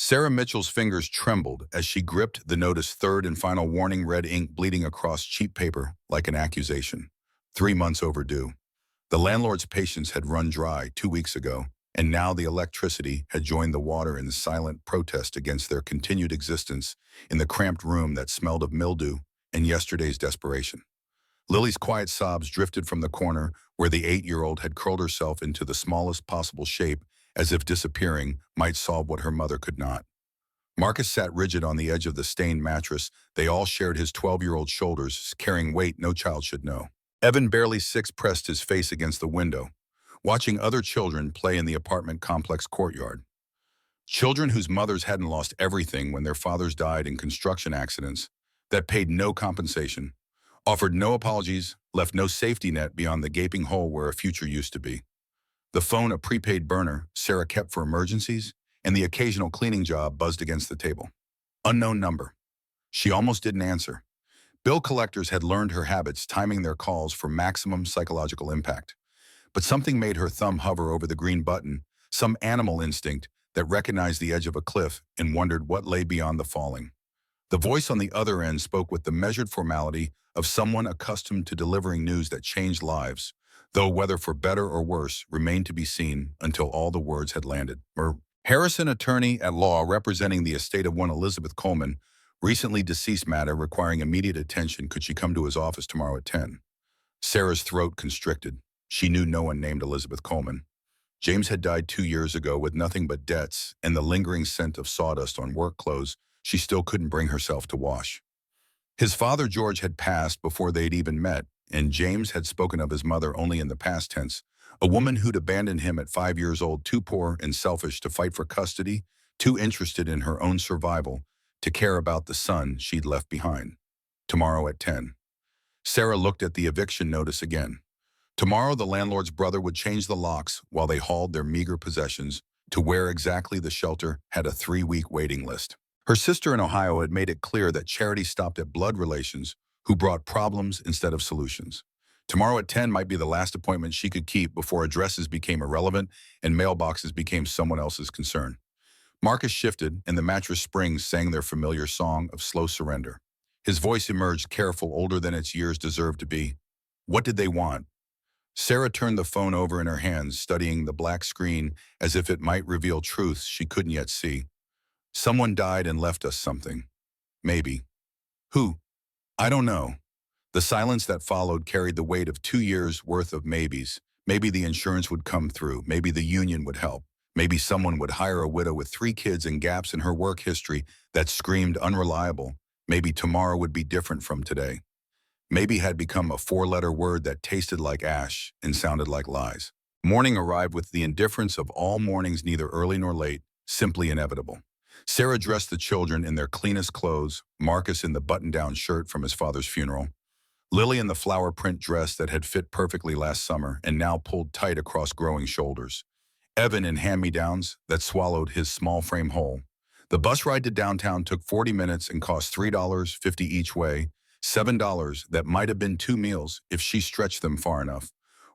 Sarah Mitchell's fingers trembled as she gripped the notice's third and final warning, red ink bleeding across cheap paper like an accusation. 3 months overdue. The landlord's patience had run dry 2 weeks ago, and now the electricity had joined the water in silent protest against their continued existence in the cramped room that smelled of mildew and yesterday's desperation. Lily's quiet sobs drifted from the corner where the 8-year-old had curled herself into the smallest possible shape, as if disappearing might solve what her mother could not. Marcus sat rigid on the edge of the stained mattress. They all shared his 12-year-old shoulders, carrying weight no child should know. Evan, barely 6, pressed his face against the window, watching other children play in the apartment complex courtyard. Children whose mothers hadn't lost everything when their fathers died in construction accidents, that paid no compensation, offered no apologies, left no safety net beyond the gaping hole where a future used to be. The phone, a prepaid burner Sarah kept for emergencies, and the occasional cleaning job buzzed against the table. Unknown number. She almost didn't answer. Bill collectors had learned her habits, timing their calls for maximum psychological impact. But something made her thumb hover over the green button, some animal instinct that recognized the edge of a cliff and wondered what lay beyond the falling. The voice on the other end spoke with the measured formality of someone accustomed to delivering news that changed lives, though whether for better or worse remained to be seen until all the words had landed. Harrison, attorney at law representing the estate of one Elizabeth Coleman, recently deceased, matter requiring immediate attention. Could she come to his office tomorrow at 10? Sarah's throat constricted. She knew no one named Elizabeth Coleman. James had died 2 years ago with nothing but debts and the lingering scent of sawdust on work clothes she still couldn't bring herself to wash. His father, George, had passed before they'd even met, and James had spoken of his mother only in the past tense, a woman who'd abandoned him at 5 years old, too poor and selfish to fight for custody, too interested in her own survival to care about the son she'd left behind. Tomorrow at 10. Sarah looked at the eviction notice again. Tomorrow the landlord's brother would change the locks while they hauled their meager possessions to where exactly the shelter had a 3-week waiting list. Her sister in Ohio had made it clear that charity stopped at blood relations who brought problems instead of solutions. Tomorrow at 10 might be the last appointment she could keep before addresses became irrelevant and mailboxes became someone else's concern. Marcus shifted, and the mattress springs sang their familiar song of slow surrender. His voice emerged, careful, older than its years deserved to be. What did they want? Sarah turned the phone over in her hands, studying the black screen as if it might reveal truths she couldn't yet see. Someone died and left us something. Maybe. Who? I don't know. The silence that followed carried the weight of 2 years' worth of maybes. Maybe the insurance would come through. Maybe the union would help. Maybe someone would hire a widow with 3 kids and gaps in her work history that screamed unreliable. Maybe tomorrow would be different from today. Maybe had become a 4-letter word that tasted like ash and sounded like lies. Morning arrived with the indifference of all mornings, neither early nor late, simply inevitable. Sarah dressed the children in their cleanest clothes, Marcus in the button-down shirt from his father's funeral, Lily in the flower print dress that had fit perfectly last summer and now pulled tight across growing shoulders, Evan in hand-me-downs that swallowed his small frame whole. The bus ride to downtown took 40 minutes and cost $3.50 each way, $7 that might have been 2 meals if she stretched them far enough.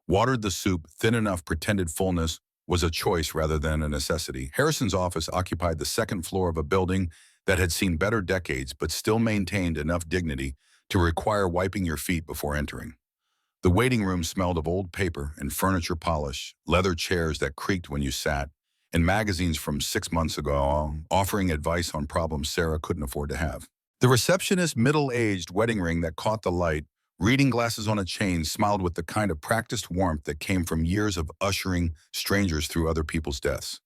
Watered the soup, thin enough pretended fullness was a choice rather than a necessity. Harrison's office occupied the 2nd floor of a building that had seen better decades but still maintained enough dignity to require wiping your feet before entering. The waiting room smelled of old paper and furniture polish, leather chairs that creaked when you sat, and magazines from 6 months ago offering advice on problems Sarah couldn't afford to have. The receptionist's middle-aged wedding ring that caught the light, reading glasses on a chain, smiled with the kind of practiced warmth that came from years of ushering strangers through other people's deaths.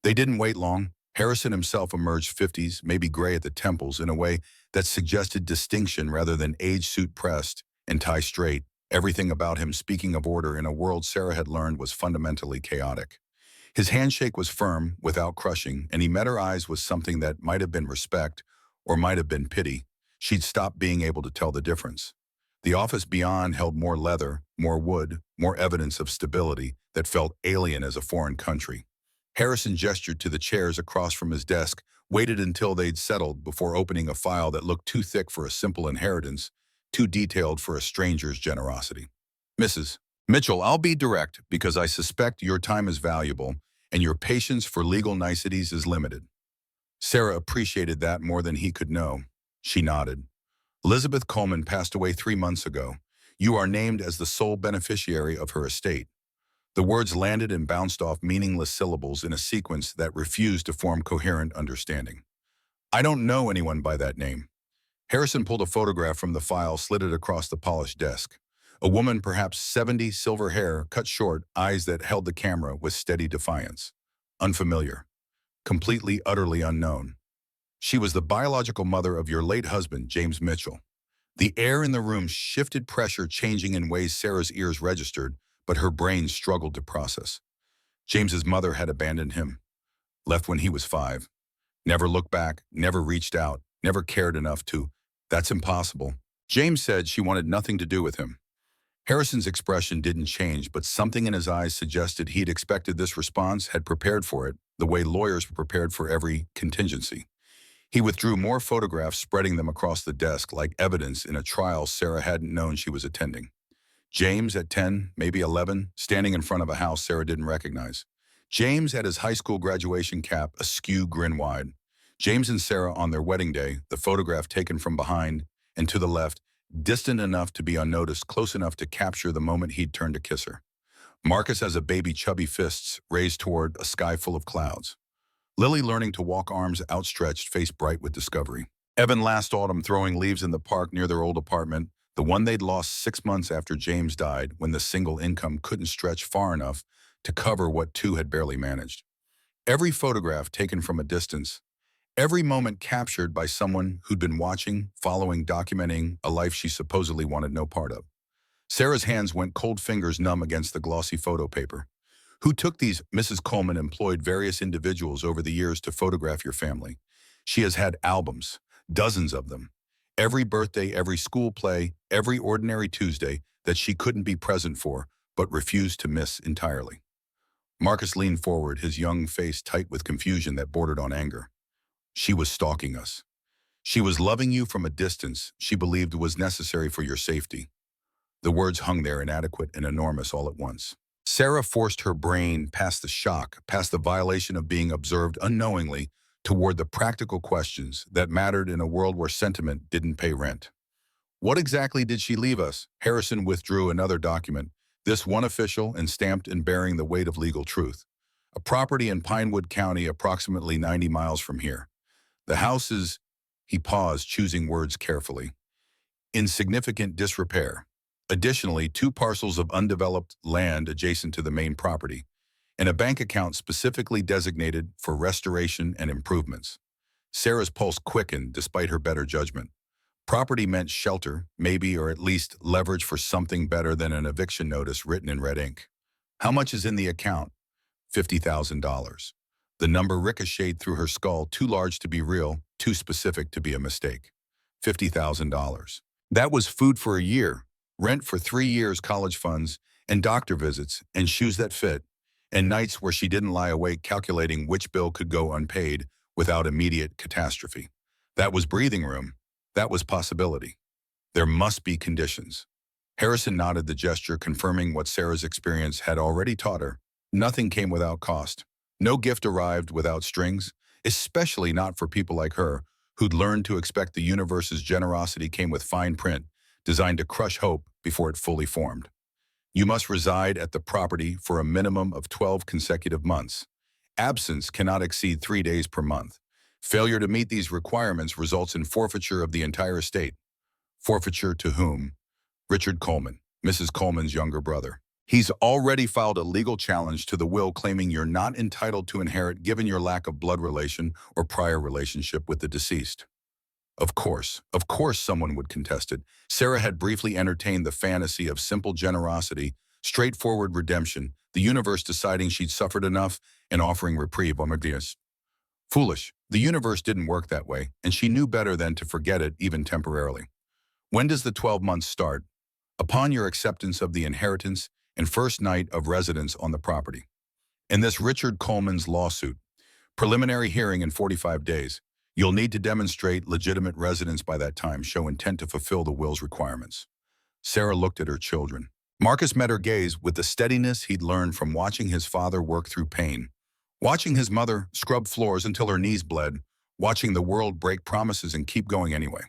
They didn't wait long. Harrison himself emerged, 50s, maybe gray at the temples, in a way that suggested distinction rather than age, suit pressed and tie straight, everything about him speaking of order in a world Sarah had learned was fundamentally chaotic. His handshake was firm, without crushing, and he met her eyes with something that might have been respect or might have been pity. She'd stopped being able to tell the difference. The office beyond held more leather, more wood, more evidence of stability that felt alien as a foreign country. Harrison gestured to the chairs across from his desk, waited until they'd settled before opening a file that looked too thick for a simple inheritance, too detailed for a stranger's generosity. Mrs. Mitchell, I'll be direct because I suspect your time is valuable and your patience for legal niceties is limited. Sarah appreciated that more than he could know. She nodded. Elizabeth Coleman passed away 3 months ago. You are named as the sole beneficiary of her estate. The words landed and bounced off meaningless syllables in a sequence that refused to form coherent understanding. I don't know anyone by that name. Harrison pulled a photograph from the file, slid it across the polished desk. A woman, perhaps 70, silver hair, cut short, eyes that held the camera with steady defiance. Unfamiliar. Completely, utterly unknown. She was the biological mother of your late husband, James Mitchell. The air in the room shifted, pressure changing in ways Sarah's ears registered, but her brain struggled to process. James's mother had abandoned him, left when he was 5. Never looked back, never reached out, never cared enough to. That's impossible. James said she wanted nothing to do with him. Harrison's expression didn't change, but something in his eyes suggested he'd expected this response, had prepared for it, the way lawyers were prepared for every contingency. He withdrew more photographs, spreading them across the desk like evidence in a trial Sarah hadn't known she was attending. James at 10, maybe 11, standing in front of a house Sarah didn't recognize. James at his high school graduation cap, askew, grin wide. James and Sarah on their wedding day, the photograph taken from behind and to the left, distant enough to be unnoticed, close enough to capture the moment he'd turned to kiss her. Marcus as a baby, chubby fists raised toward a sky full of clouds. Lily learning to walk, arms outstretched, face bright with discovery. Evan last autumn throwing leaves in the park near their old apartment, the one they'd lost 6 months after James died, when the single income couldn't stretch far enough to cover what two had barely managed. Every photograph taken from a distance, every moment captured by someone who'd been watching, following, documenting a life she supposedly wanted no part of. Sarah's hands went cold, fingers numb against the glossy photo paper. Who took these? Mrs. Coleman employed various individuals over the years to photograph your family. She has had albums, dozens of them. Every birthday, every school play, every ordinary Tuesday that she couldn't be present for, but refused to miss entirely. Marcus leaned forward, his young face tight with confusion that bordered on anger. She was stalking us. She was loving you from a distance she believed was necessary for your safety. The words hung there, inadequate and enormous all at once. Sarah forced her brain past the shock, past the violation of being observed unknowingly, toward the practical questions that mattered in a world where sentiment didn't pay rent. What exactly did she leave us? Harrison withdrew another document, this one official and stamped and bearing the weight of legal truth. A property in Pinewood County, approximately 90 miles from here. The house is, he paused, choosing words carefully, in significant disrepair. Additionally, 2 parcels of undeveloped land adjacent to the main property, and a bank account specifically designated for restoration and improvements. Sarah's pulse quickened despite her better judgment. Property meant shelter, maybe, or at least leverage for something better than an eviction notice written in red ink. How much is in the account? $50,000. The number ricocheted through her skull, too large to be real, too specific to be a mistake. $50,000. That was food for a year, rent for 3 years, college funds, and doctor visits, and shoes that fit, and nights where she didn't lie awake calculating which bill could go unpaid without immediate catastrophe. That was breathing room. That was possibility. There must be conditions. Harrison nodded, the gesture confirming what Sarah's experience had already taught her. Nothing came without cost. No gift arrived without strings, especially not for people like her, who'd learned to expect the universe's generosity came with fine print, designed to crush hope before it fully formed. You must reside at the property for a minimum of 12 consecutive months. Absence cannot exceed 3 days per month. Failure to meet these requirements results in forfeiture of the entire estate. Forfeiture to whom? Richard Coleman, Mrs. Coleman's younger brother. He's already filed a legal challenge to the will, claiming you're not entitled to inherit given your lack of blood relation or prior relationship with the deceased. Of course someone would contest it. Sarah had briefly entertained the fantasy of simple generosity, straightforward redemption, the universe deciding she'd suffered enough and offering reprieve. Foolish. The universe didn't work that way, and she knew better than to forget it, even temporarily. When does the 12 months start? Upon your acceptance of the inheritance and first night of residence on the property. In this Richard Coleman's lawsuit, preliminary hearing in 45 days. You'll need to demonstrate legitimate residence by that time, show intent to fulfill the will's requirements. Sarah looked at her children. Marcus met her gaze with the steadiness he'd learned from watching his father work through pain, watching his mother scrub floors until her knees bled, watching the world break promises and keep going anyway.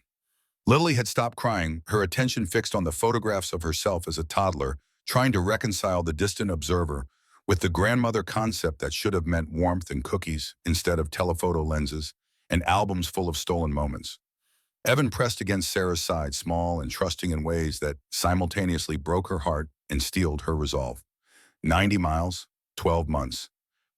Lily had stopped crying, her attention fixed on the photographs of herself as a toddler, trying to reconcile the distant observer with the grandmother concept that should have meant warmth and cookies instead of telephoto lenses and albums full of stolen moments. Evan pressed against Sarah's side, small and trusting in ways that simultaneously broke her heart and steeled her resolve. 90 miles, 12 months,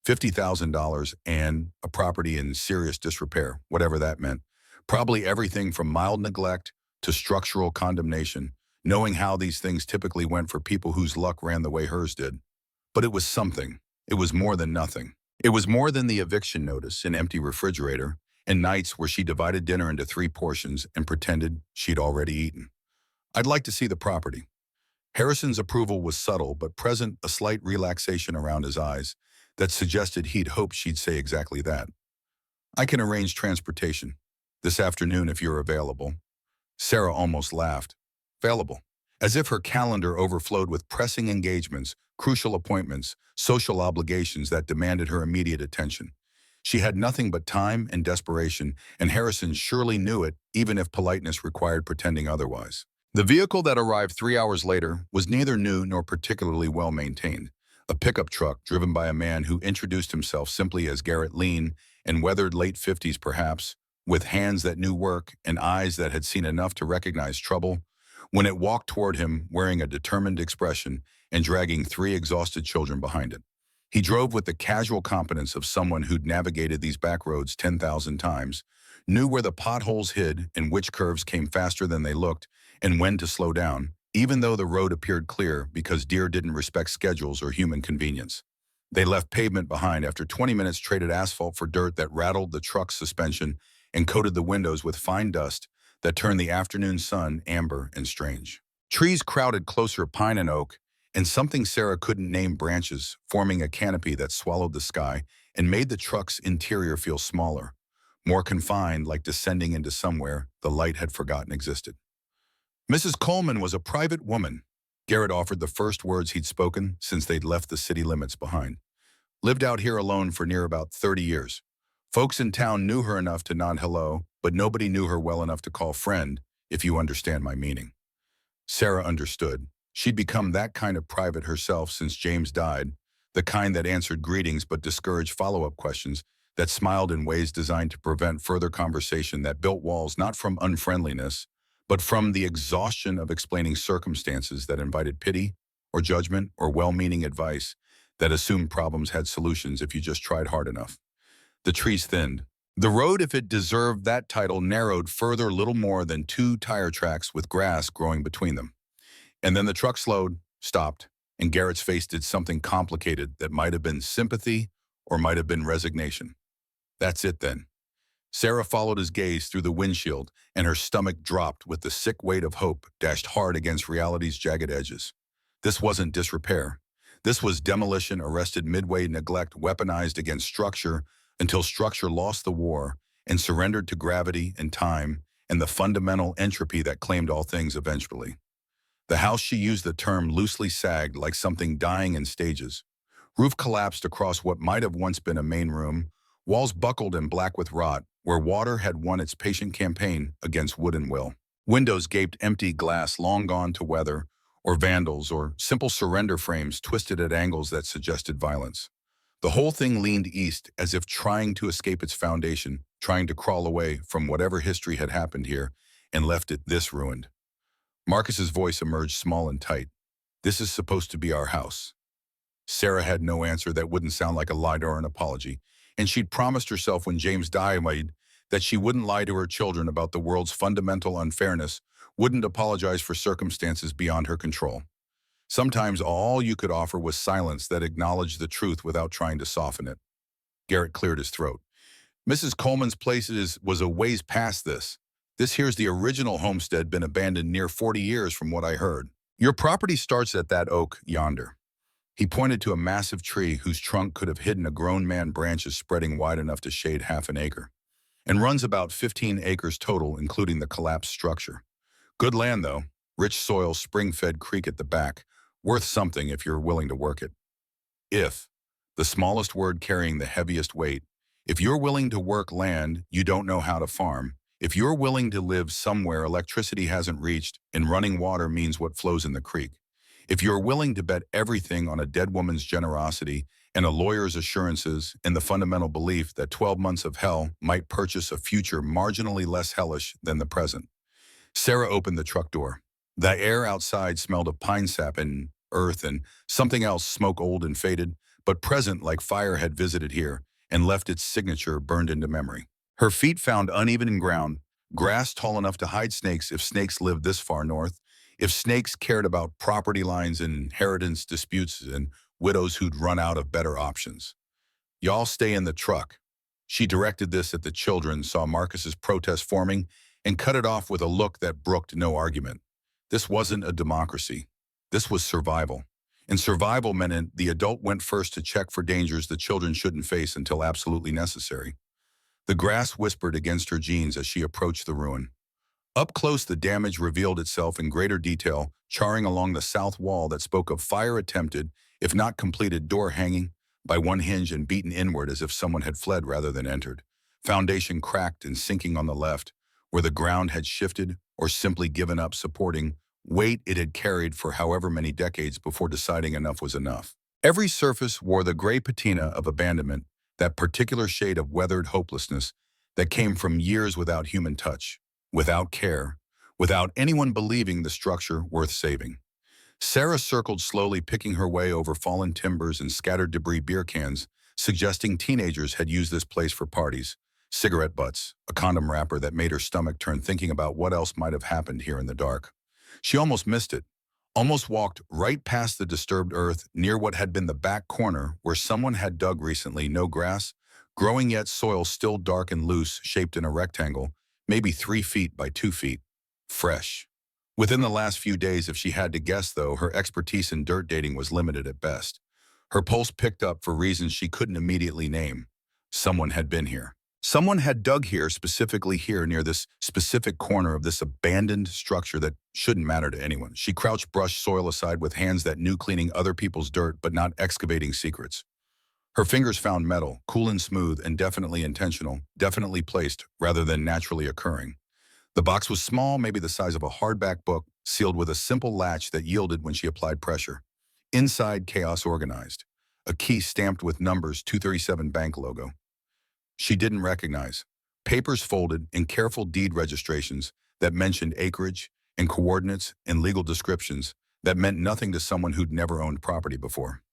$50,000, and a property in serious disrepair, whatever that meant. Probably everything from mild neglect to structural condemnation, knowing how these things typically went for people whose luck ran the way hers did. But it was something. It was more than nothing. It was more than the eviction notice, an empty refrigerator, and nights where she divided dinner into 3 portions and pretended she'd already eaten. I'd like to see the property. Harrison's approval was subtle but present, a slight relaxation around his eyes that suggested he'd hoped she'd say exactly that. I can arrange transportation. This afternoon if you're available. Sarah almost laughed. Available. As if her calendar overflowed with pressing engagements, crucial appointments, social obligations that demanded her immediate attention. She had nothing but time and desperation, and Harrison surely knew it, even if politeness required pretending otherwise. The vehicle that arrived 3 hours later was neither new nor particularly well maintained. A pickup truck driven by a man who introduced himself simply as Garrett, lean and weathered late 50s perhaps, with hands that knew work and eyes that had seen enough to recognize trouble. When it walked toward him, wearing a determined expression and dragging 3 exhausted children behind it. He drove with the casual competence of someone who'd navigated these back roads 10,000 times, knew where the potholes hid and which curves came faster than they looked, and when to slow down, even though the road appeared clear because deer didn't respect schedules or human convenience. They left pavement behind after 20 minutes, traded asphalt for dirt that rattled the truck's suspension and coated the windows with fine dust that turned the afternoon sun amber and strange. Trees crowded closer, pine and oak, and something Sarah couldn't name, branches, forming a canopy that swallowed the sky and made the truck's interior feel smaller, more confined, like descending into somewhere the light had forgotten existed. Mrs. Coleman was a private woman. Garrett offered the first words he'd spoken since they'd left the city limits behind. Lived out here alone for near about 30 years. Folks in town knew her enough to nod hello, but nobody knew her well enough to call friend, if you understand my meaning. Sarah understood. She'd become that kind of private herself since James died, the kind that answered greetings but discouraged follow-up questions, that smiled in ways designed to prevent further conversation, that built walls not from unfriendliness, but from the exhaustion of explaining circumstances, that invited pity or judgment or well-meaning advice, that assumed problems had solutions if you just tried hard enough. The trees thinned. The road, if it deserved that title, narrowed further, little more than 2 tire tracks with grass growing between them. And then the truck slowed, stopped, and Garrett's face did something complicated that might have been sympathy or might have been resignation. That's it then. Sarah followed his gaze through the windshield, and her stomach dropped with the sick weight of hope dashed hard against reality's jagged edges. This wasn't disrepair. This was demolition arrested midway, neglect weaponized against structure until structure lost the war and surrendered to gravity and time and the fundamental entropy that claimed all things eventually. The house, she used the term loosely, sagged like something dying in stages. Roof collapsed across what might have once been a main room, walls buckled and black with rot, where water had won its patient campaign against wood and will. Windows gaped empty, glass long gone to weather, or vandals, or simple surrender frames twisted at angles that suggested violence. The whole thing leaned east as if trying to escape its foundation, trying to crawl away from whatever history had happened here and left it this ruined. Marcus's voice emerged small and tight. This is supposed to be our house. Sarah had no answer that wouldn't sound like a lie or an apology, and she'd promised herself when James died that she wouldn't lie to her children about the world's fundamental unfairness, wouldn't apologize for circumstances beyond her control. Sometimes all you could offer was silence that acknowledged the truth without trying to soften it. Garrett cleared his throat. Mrs. Coleman's place was a ways past this. This here's the original homestead, been abandoned near 40 years from what I heard. Your property starts at that oak yonder. He pointed to a massive tree whose trunk could have hidden a grown man, branches spreading wide enough to shade half an acre, and runs about 15 acres total, including the collapsed structure. Good land, though. Rich soil, spring-fed creek at the back. Worth something if you're willing to work it. If, the smallest word carrying the heaviest weight, If you're willing to work land you don't know how to farm, if you're willing to live somewhere electricity hasn't reached and running water means what flows in the creek, if you're willing to bet everything on a dead woman's generosity and a lawyer's assurances and the fundamental belief that 12 months of hell might purchase a future marginally less hellish than the present. Sarah opened the truck door. The air outside smelled of pine sap and earth and something else, smoke old and faded, but present like fire had visited here and left its signature burned into memory. Her feet found uneven ground, grass tall enough to hide snakes if snakes lived this far north, if snakes cared about property lines and inheritance disputes and widows who'd run out of better options. Y'all stay in the truck. She directed this at the children, saw Marcus's protest forming, and cut it off with a look that brooked no argument. This wasn't a democracy. This was survival. And survival meant the adult went first to check for dangers the children shouldn't face until absolutely necessary. The grass whispered against her jeans as she approached the ruin. Up close, the damage revealed itself in greater detail, charring along the south wall that spoke of fire attempted, if not completed, door hanging by one hinge and beaten inward as if someone had fled rather than entered. Foundation cracked and sinking on the left, where the ground had shifted or simply given up supporting weight it had carried for however many decades before deciding enough was enough. Every surface wore the gray patina of abandonment, that particular shade of weathered hopelessness that came from years without human touch, without care, without anyone believing the structure worth saving. Sarah circled slowly, picking her way over fallen timbers and scattered debris beer cans, suggesting teenagers had used this place for parties, cigarette butts, a condom wrapper that made her stomach turn thinking about what else might have happened here in the dark. She almost missed it, almost walked right past the disturbed earth near what had been the back corner where someone had dug recently, no grass, growing yet soil still dark and loose, shaped in a rectangle, maybe 3 feet by 2 feet. Fresh. Within the last few days, if she had to guess though, her expertise in dirt dating was limited at best. Her pulse picked up for reasons she couldn't immediately name. Someone had been here. Someone had dug here, specifically here near this specific corner of this abandoned structure that shouldn't matter to anyone. She crouched, brushed soil aside with hands that knew cleaning other people's dirt but not excavating secrets. Her fingers found metal, cool and smooth and definitely intentional, definitely placed rather than naturally occurring. The box was small, maybe the size of a hardback book, sealed with a simple latch that yielded when she applied pressure. Inside, chaos organized. A key stamped with numbers, 237 bank logo. She didn't recognize. Papers folded in careful deed registrations that mentioned acreage and coordinates and legal descriptions that meant nothing to someone who'd never owned property before.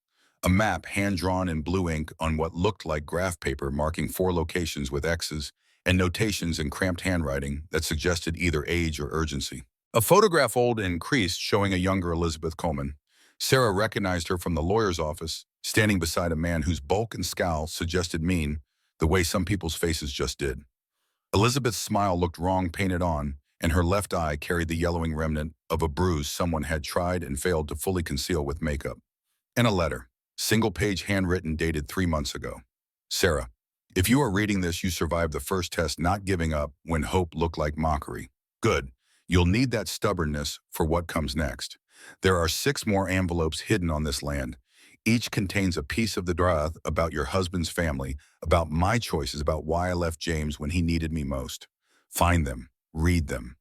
A map hand-drawn in blue ink on what looked like graph paper marking 4 locations with X's and notations in cramped handwriting that suggested either age or urgency. A photograph old and creased showing a younger Elizabeth Coleman. Sarah recognized her from the lawyer's office, standing beside a man whose bulk and scowl suggested mean, the way some people's faces just did. Elizabeth's smile looked wrong painted on, and her left eye carried the yellowing remnant of a bruise someone had tried and failed to fully conceal with makeup. And a letter, single-page handwritten, dated 3 months ago. Sarah, if you are reading this, you survived the first test, not giving up when hope looked like mockery. Good. You'll need that stubbornness for what comes next. There are 6 more envelopes hidden on this land. Each contains a piece of the truth about your husband's family, about my choices, about why I left James when he needed me most. Find them. Read them.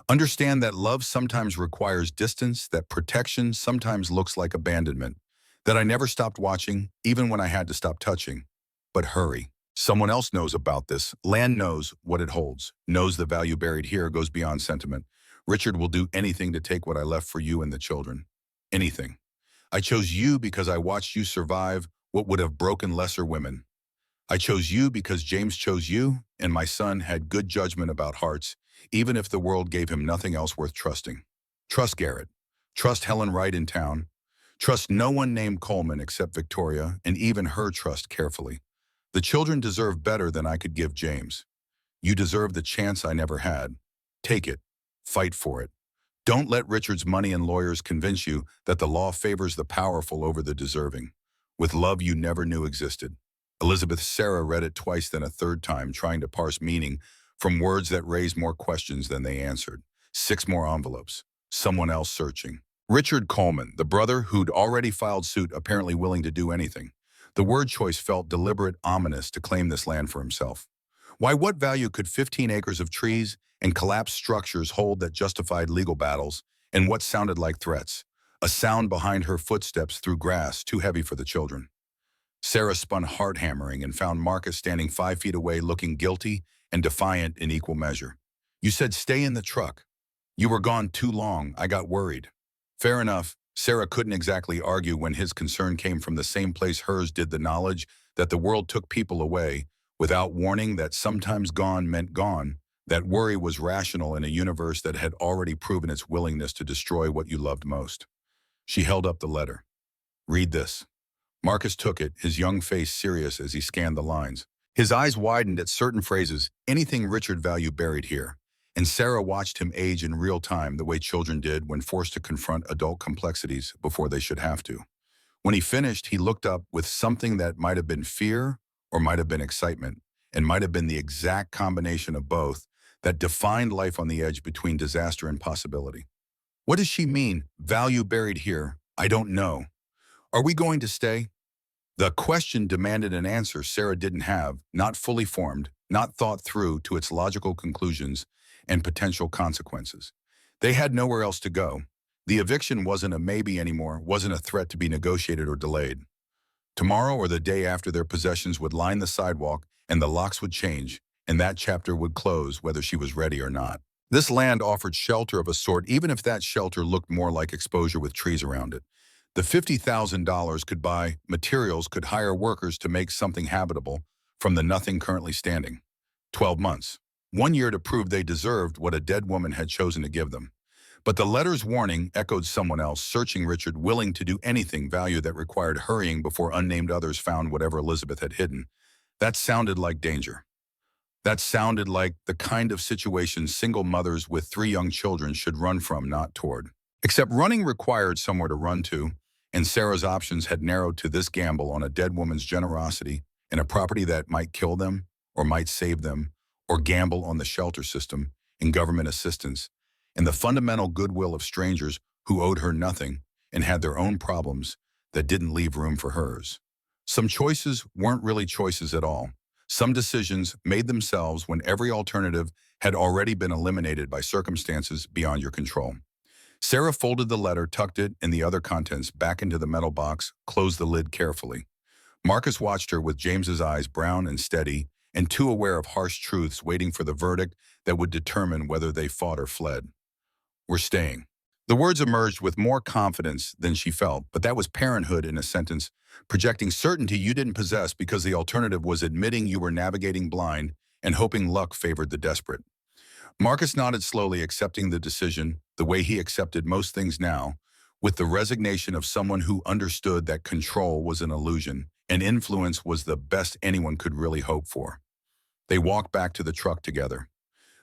Understand that love sometimes requires distance, that protection sometimes looks like abandonment, that I never stopped watching, even when I had to stop touching. But hurry. Someone else knows about this. Land knows what it holds, knows the value buried here goes beyond sentiment. Richard will do anything to take what I left for you and the children. Anything. I chose you because I watched you survive what would have broken lesser women. I chose you because James chose you, and my son had good judgment about hearts, even if the world gave him nothing else worth trusting. Trust Garrett. Trust Helen Wright in town. Trust no one named Coleman except Victoria, and even her trust carefully. The children deserve better than I could give James. You deserve the chance I never had. Take it. Fight for it. Don't let Richard's money and lawyers convince you that the law favors the powerful over the deserving. With love you never knew existed. Elizabeth Sarah read it twice, then a third time, trying to parse meaning from words that raised more questions than they answered. 6 more envelopes. Someone else searching. Richard Coleman, the brother who'd already filed suit, apparently willing to do anything. The word choice felt deliberate, ominous to claim this land for himself. Why, what value could 15 acres of trees and collapsed structures hold that justified legal battles and what sounded like threats? A sound behind her footsteps through grass too heavy for the children. Sarah spun hard-hammering and found Marcus standing 5 feet away looking guilty and defiant in equal measure. You said stay in the truck. You were gone too long. I got worried. Fair enough. Sarah couldn't exactly argue when his concern came from the same place hers did, the knowledge that the world took people away without warning, that sometimes gone meant gone. That worry was rational in a universe that had already proven its willingness to destroy what you loved most. She held up the letter. Read this. Marcus took it, his young face serious as he scanned the lines. His eyes widened at certain phrases, anything Richard valued buried here. And Sarah watched him age in real time the way children did when forced to confront adult complexities before they should have to. When he finished, he looked up with something that might have been fear or might have been excitement, and might have been the exact combination of both that defined life on the edge between disaster and possibility. What does she mean, value buried here? I don't know. Are we going to stay? The question demanded an answer Sarah didn't have, not fully formed, not thought through to its logical conclusions and potential consequences. They had nowhere else to go. The eviction wasn't a maybe anymore, wasn't a threat to be negotiated or delayed. Tomorrow or the day after, their possessions would line the sidewalk and the locks would change, and that chapter would close whether she was ready or not. This land offered shelter of a sort, even if that shelter looked more like exposure with trees around it. The $50,000 could buy materials, could hire workers to make something habitable from the nothing currently standing. 12 months. 1 year to prove they deserved what a dead woman had chosen to give them. But the letter's warning echoed someone else, searching Richard, willing to do anything value that required hurrying before unnamed others found whatever Elizabeth had hidden. That sounded like danger. That sounded like the kind of situation single mothers with 3 young children should run from, not toward. Except running required somewhere to run to, and Sarah's options had narrowed to this gamble on a dead woman's generosity and a property that might kill them or might save them, or gamble on the shelter system and government assistance and the fundamental goodwill of strangers who owed her nothing and had their own problems that didn't leave room for hers. Some choices weren't really choices at all. Some decisions made themselves when every alternative had already been eliminated by circumstances beyond your control. Sarah folded the letter, tucked it and the other contents back into the metal box, closed the lid carefully. Marcus watched her with James's eyes brown and steady, and too aware of harsh truths, waiting for the verdict that would determine whether they fought or fled. We're staying. The words emerged with more confidence than she felt, but that was parenthood in a sentence, projecting certainty you didn't possess, because the alternative was admitting you were navigating blind and hoping luck favored the desperate. Marcus nodded slowly, accepting the decision the way he accepted most things now, with the resignation of someone who understood that control was an illusion and influence was the best anyone could really hope for. They walked back to the truck together.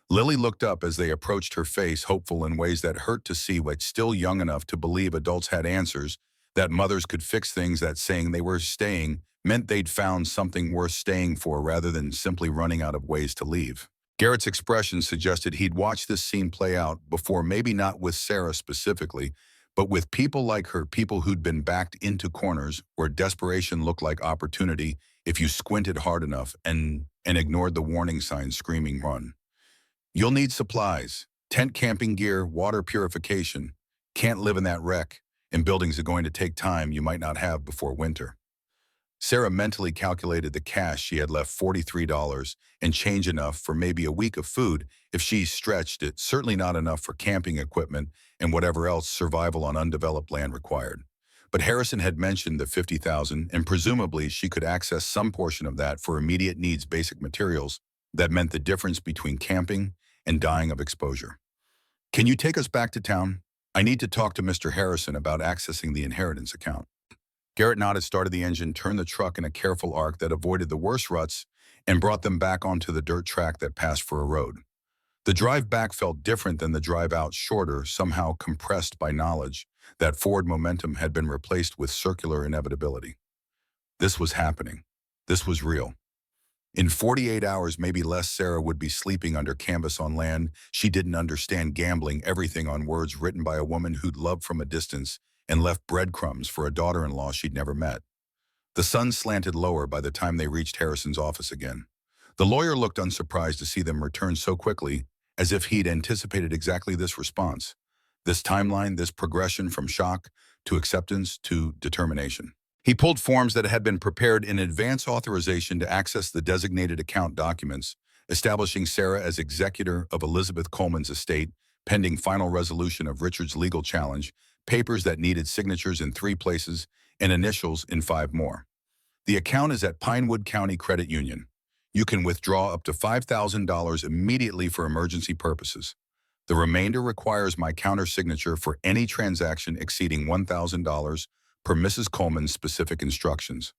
Lily looked up as they approached, her face hopeful in ways that hurt to see, but still young enough to believe adults had answers, that mothers could fix things, that saying they were staying meant they'd found something worth staying for rather than simply running out of ways to leave. Garrett's expression suggested he'd watched this scene play out before, maybe not with Sarah specifically, but with people like her, people who'd been backed into corners where desperation looked like opportunity if you squinted hard enough and ignored the warning signs screaming run. You'll need supplies, tent, camping gear, water purification. Can't live in that wreck, and buildings are going to take time you might not have before winter. Sarah mentally calculated the cash she had left, $43 and change, enough for maybe a week of food if she stretched it, certainly not enough for camping equipment and whatever else survival on undeveloped land required. But Harrison had mentioned the $50,000, and presumably she could access some portion of that for immediate needs, basic materials that meant the difference between camping and dying of exposure. Can you take us back to town? I need to talk to Mr. Harrison about accessing the inheritance account. Garrett nodded, started the engine, turned the truck in a careful arc that avoided the worst ruts, and brought them back onto the dirt track that passed for a road. The drive back felt different than the drive out, shorter, somehow compressed by knowledge that forward momentum had been replaced with circular inevitability. This was happening. This was real. In 48 hours, maybe less, Sarah would be sleeping under canvas on land she didn't understand, gambling everything on words written by a woman who'd loved from a distance and left breadcrumbs for a daughter-in-law she'd never met. The sun slanted lower by the time they reached Harrison's office again. The lawyer looked unsurprised to see them return so quickly, as if he'd anticipated exactly this response. This timeline, this progression from shock to acceptance to determination. He pulled forms that had been prepared in advance authorization to access the designated account documents, establishing Sarah as executor of Elizabeth Coleman's estate, pending final resolution of Richard's legal challenge, papers that needed signatures in 3 places and initials in 5 more. The account is at Pinewood County Credit Union. You can withdraw up to $5,000 immediately for emergency purposes. The remainder requires my counter-signature for any transaction exceeding $1,000 per Mrs. Coleman's specific instructions.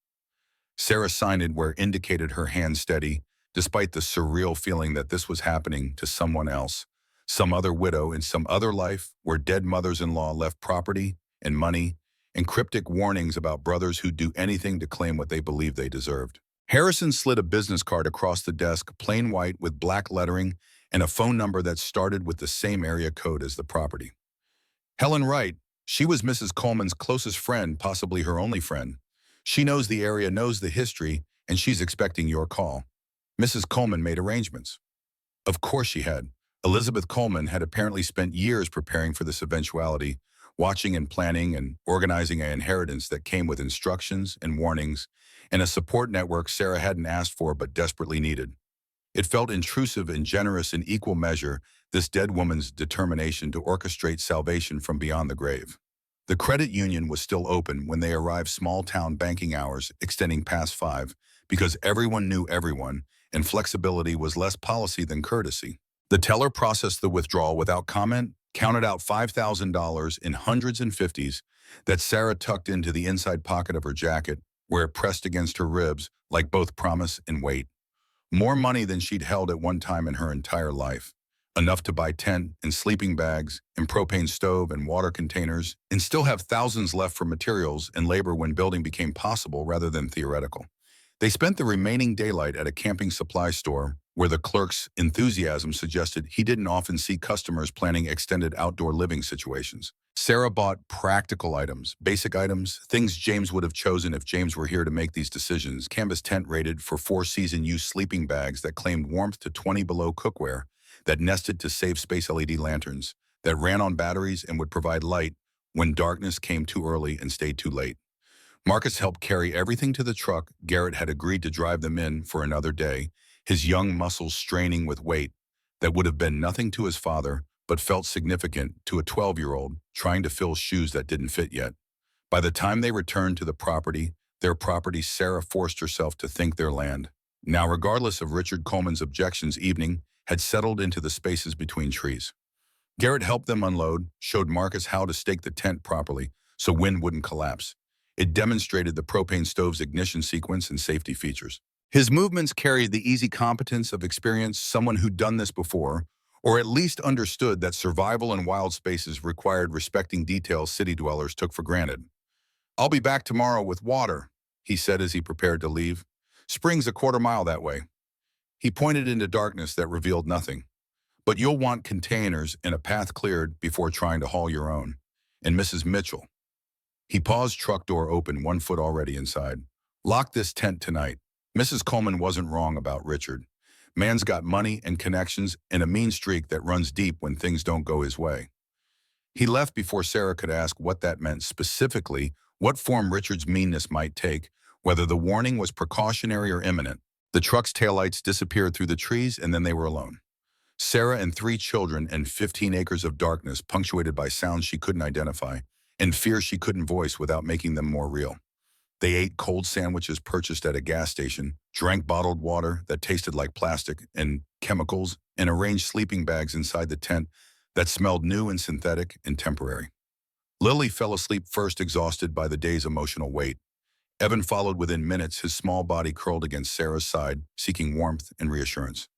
Sarah signed it where indicated her hand steady, despite the surreal feeling that this was happening to someone else, some other widow in some other life where dead mothers-in-law left property and money and cryptic warnings about brothers who'd do anything to claim what they believed they deserved. Harrison slid a business card across the desk, plain white with black lettering and a phone number that started with the same area code as the property. Helen Wright. She was Mrs. Coleman's closest friend, possibly her only friend. She knows the area, knows the history, and she's expecting your call. Mrs. Coleman made arrangements. Of course she had. Elizabeth Coleman had apparently spent years preparing for this eventuality, watching and planning and organizing an inheritance that came with instructions and warnings, and a support network Sarah hadn't asked for but desperately needed. It felt intrusive and generous in equal measure, this dead woman's determination to orchestrate salvation from beyond the grave. The credit union was still open when they arrived, small-town banking hours extending past 5, because everyone knew everyone, and flexibility was less policy than courtesy. The teller processed the withdrawal without comment, counted out $5,000 in hundreds and fifties that Sarah tucked into the inside pocket of her jacket, where it pressed against her ribs like both promise and weight. More money than she'd held at one time in her entire life. Enough to buy tent and sleeping bags and propane stove and water containers, and still have thousands left for materials and labor when building became possible rather than theoretical. They spent the remaining daylight at a camping supply store where the clerk's enthusiasm suggested he didn't often see customers planning extended outdoor living situations. Sarah bought practical items, basic items, things James would have chosen if James were here to make these decisions. Canvas tent rated for 4-season use, sleeping bags that claimed warmth to 20 below, cookware that nested to save space, LED lanterns that ran on batteries and would provide light when darkness came too early and stayed too late. Marcus helped carry everything to the truck. Garrett had agreed to drive them in for another day, his young muscles straining with weight that would have been nothing to his father, but felt significant to a 12-year-old trying to fill shoes that didn't fit yet. By the time they returned to the property, their property, Sarah forced herself to think their land. Now, regardless of Richard Coleman's objections, evening had settled into the spaces between trees. Garrett helped them unload, showed Marcus how to stake the tent properly so wind wouldn't collapse. It demonstrated the propane stove's ignition sequence and safety features. His movements carried the easy competence of experience, someone who'd done this before, or at least understood that survival in wild spaces required respecting details city dwellers took for granted. "I'll be back tomorrow with water," he said as he prepared to leave. "Spring's a quarter mile that way." He pointed into darkness that revealed nothing. "But you'll want containers and a path cleared before trying to haul your own. And Mrs. Mitchell." He paused, truck door open, 1 foot already inside. "Lock this tent tonight." Mrs. Coleman wasn't wrong about Richard. Man's got money and connections and a mean streak that runs deep when things don't go his way. He left before Sarah could ask what that meant specifically, what form Richard's meanness might take, whether the warning was precautionary or imminent. The truck's taillights disappeared through the trees, and then they were alone. Sarah and 3 children and 15 acres of darkness punctuated by sounds she couldn't identify and fears she couldn't voice without making them more real. They ate cold sandwiches purchased at a gas station, drank bottled water that tasted like plastic and chemicals, and arranged sleeping bags inside the tent that smelled new and synthetic and temporary. Lily fell asleep first, exhausted by the day's emotional weight. Evan followed within minutes, his small body curled against Sarah's side, seeking warmth and reassurance.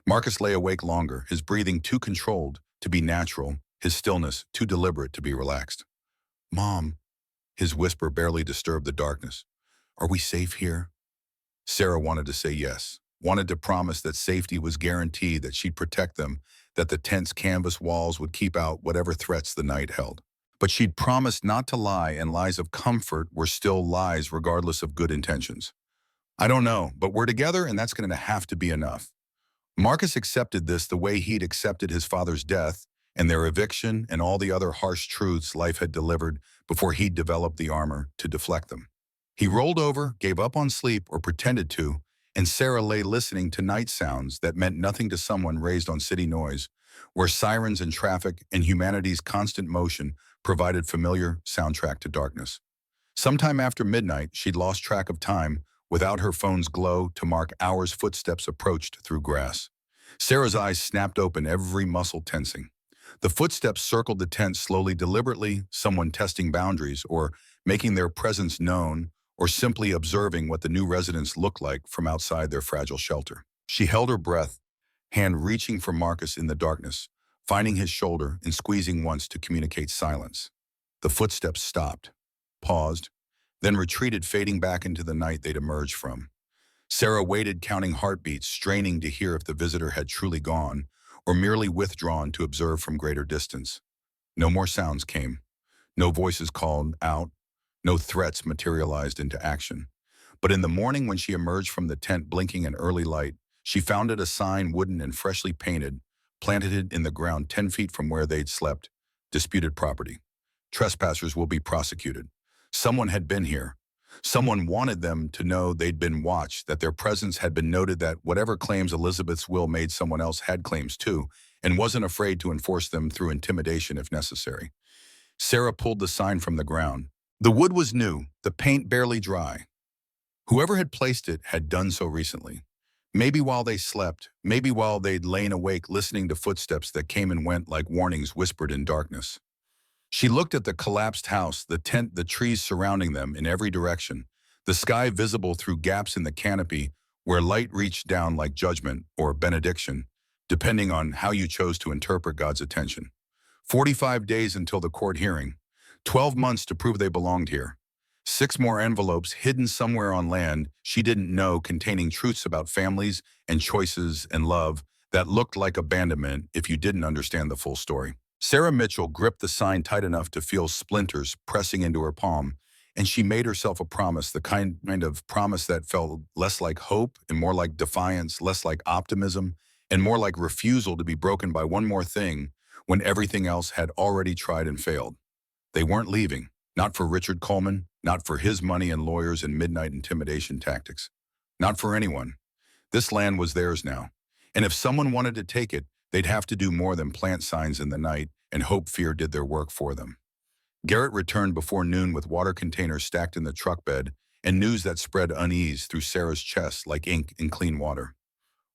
Marcus lay awake longer, his breathing too controlled to be natural, his stillness too deliberate to be relaxed. "Mom," his whisper barely disturbed the darkness. "Are we safe here?" Sarah wanted to say yes, wanted to promise that safety was guaranteed, that she'd protect them, that the tent's canvas walls would keep out whatever threats the night held. But she'd promised not to lie, and lies of comfort were still lies regardless of good intentions. I don't know, but we're together and that's going to have to be enough. Marcus accepted this the way he'd accepted his father's death and their eviction and all the other harsh truths life had delivered before he'd developed the armor to deflect them. He rolled over, gave up on sleep or pretended to, and Sarah lay listening to night sounds that meant nothing to someone raised on city noise, where sirens and traffic and humanity's constant motion provided familiar soundtrack to darkness. Sometime after midnight, she'd lost track of time without her phone's glow to mark hours footsteps approached through grass. Sarah's eyes snapped open, every muscle tensing. The footsteps circled the tent slowly, deliberately, someone testing boundaries or making their presence known or simply observing what the new residents looked like from outside their fragile shelter. She held her breath, hand reaching for Marcus in the darkness, finding his shoulder and squeezing once to communicate silence. The footsteps stopped, paused, then retreated, fading back into the night they'd emerged from. Sarah waited, counting heartbeats, straining to hear if the visitor had truly gone or merely withdrawn to observe from greater distance. No more sounds came. No voices called out. No threats materialized into action. But in the morning when she emerged from the tent blinking in early light, she found it a sign, wooden and freshly painted, planted it in the ground 10 feet from where they'd slept. Disputed property. Trespassers will be prosecuted. Someone had been here. Someone wanted them to know they'd been watched, that their presence had been noted, that whatever claims Elizabeth's will made, someone else had claims too, and wasn't afraid to enforce them through intimidation if necessary. Sarah pulled the sign from the ground. The wood was new, the paint barely dry. Whoever had placed it had done so recently. Maybe while they slept, maybe while they'd lain awake listening to footsteps that came and went like warnings whispered in darkness. She looked at the collapsed house, the tent, the trees surrounding them in every direction, the sky visible through gaps in the canopy where light reached down like judgment or benediction, depending on how you chose to interpret God's attention. 45 days until the court hearing, 12 months to prove they belonged here. 6 more envelopes hidden somewhere on land she didn't know, containing truths about families and choices and love that looked like abandonment if you didn't understand the full story. Sarah Mitchell gripped the sign tight enough to feel splinters pressing into her palm, and she made herself a promise, the kind of promise that felt less like hope and more like defiance, less like optimism, and more like refusal to be broken by one more thing when everything else had already tried and failed. They weren't leaving, not for Richard Coleman, not for his money and lawyers and midnight intimidation tactics. Not for anyone. This land was theirs now, and if someone wanted to take it, they'd have to do more than plant signs in the night and hope fear did their work for them. Garrett returned before noon with water containers stacked in the truck bed and news that spread unease through Sarah's chest like ink in clean water.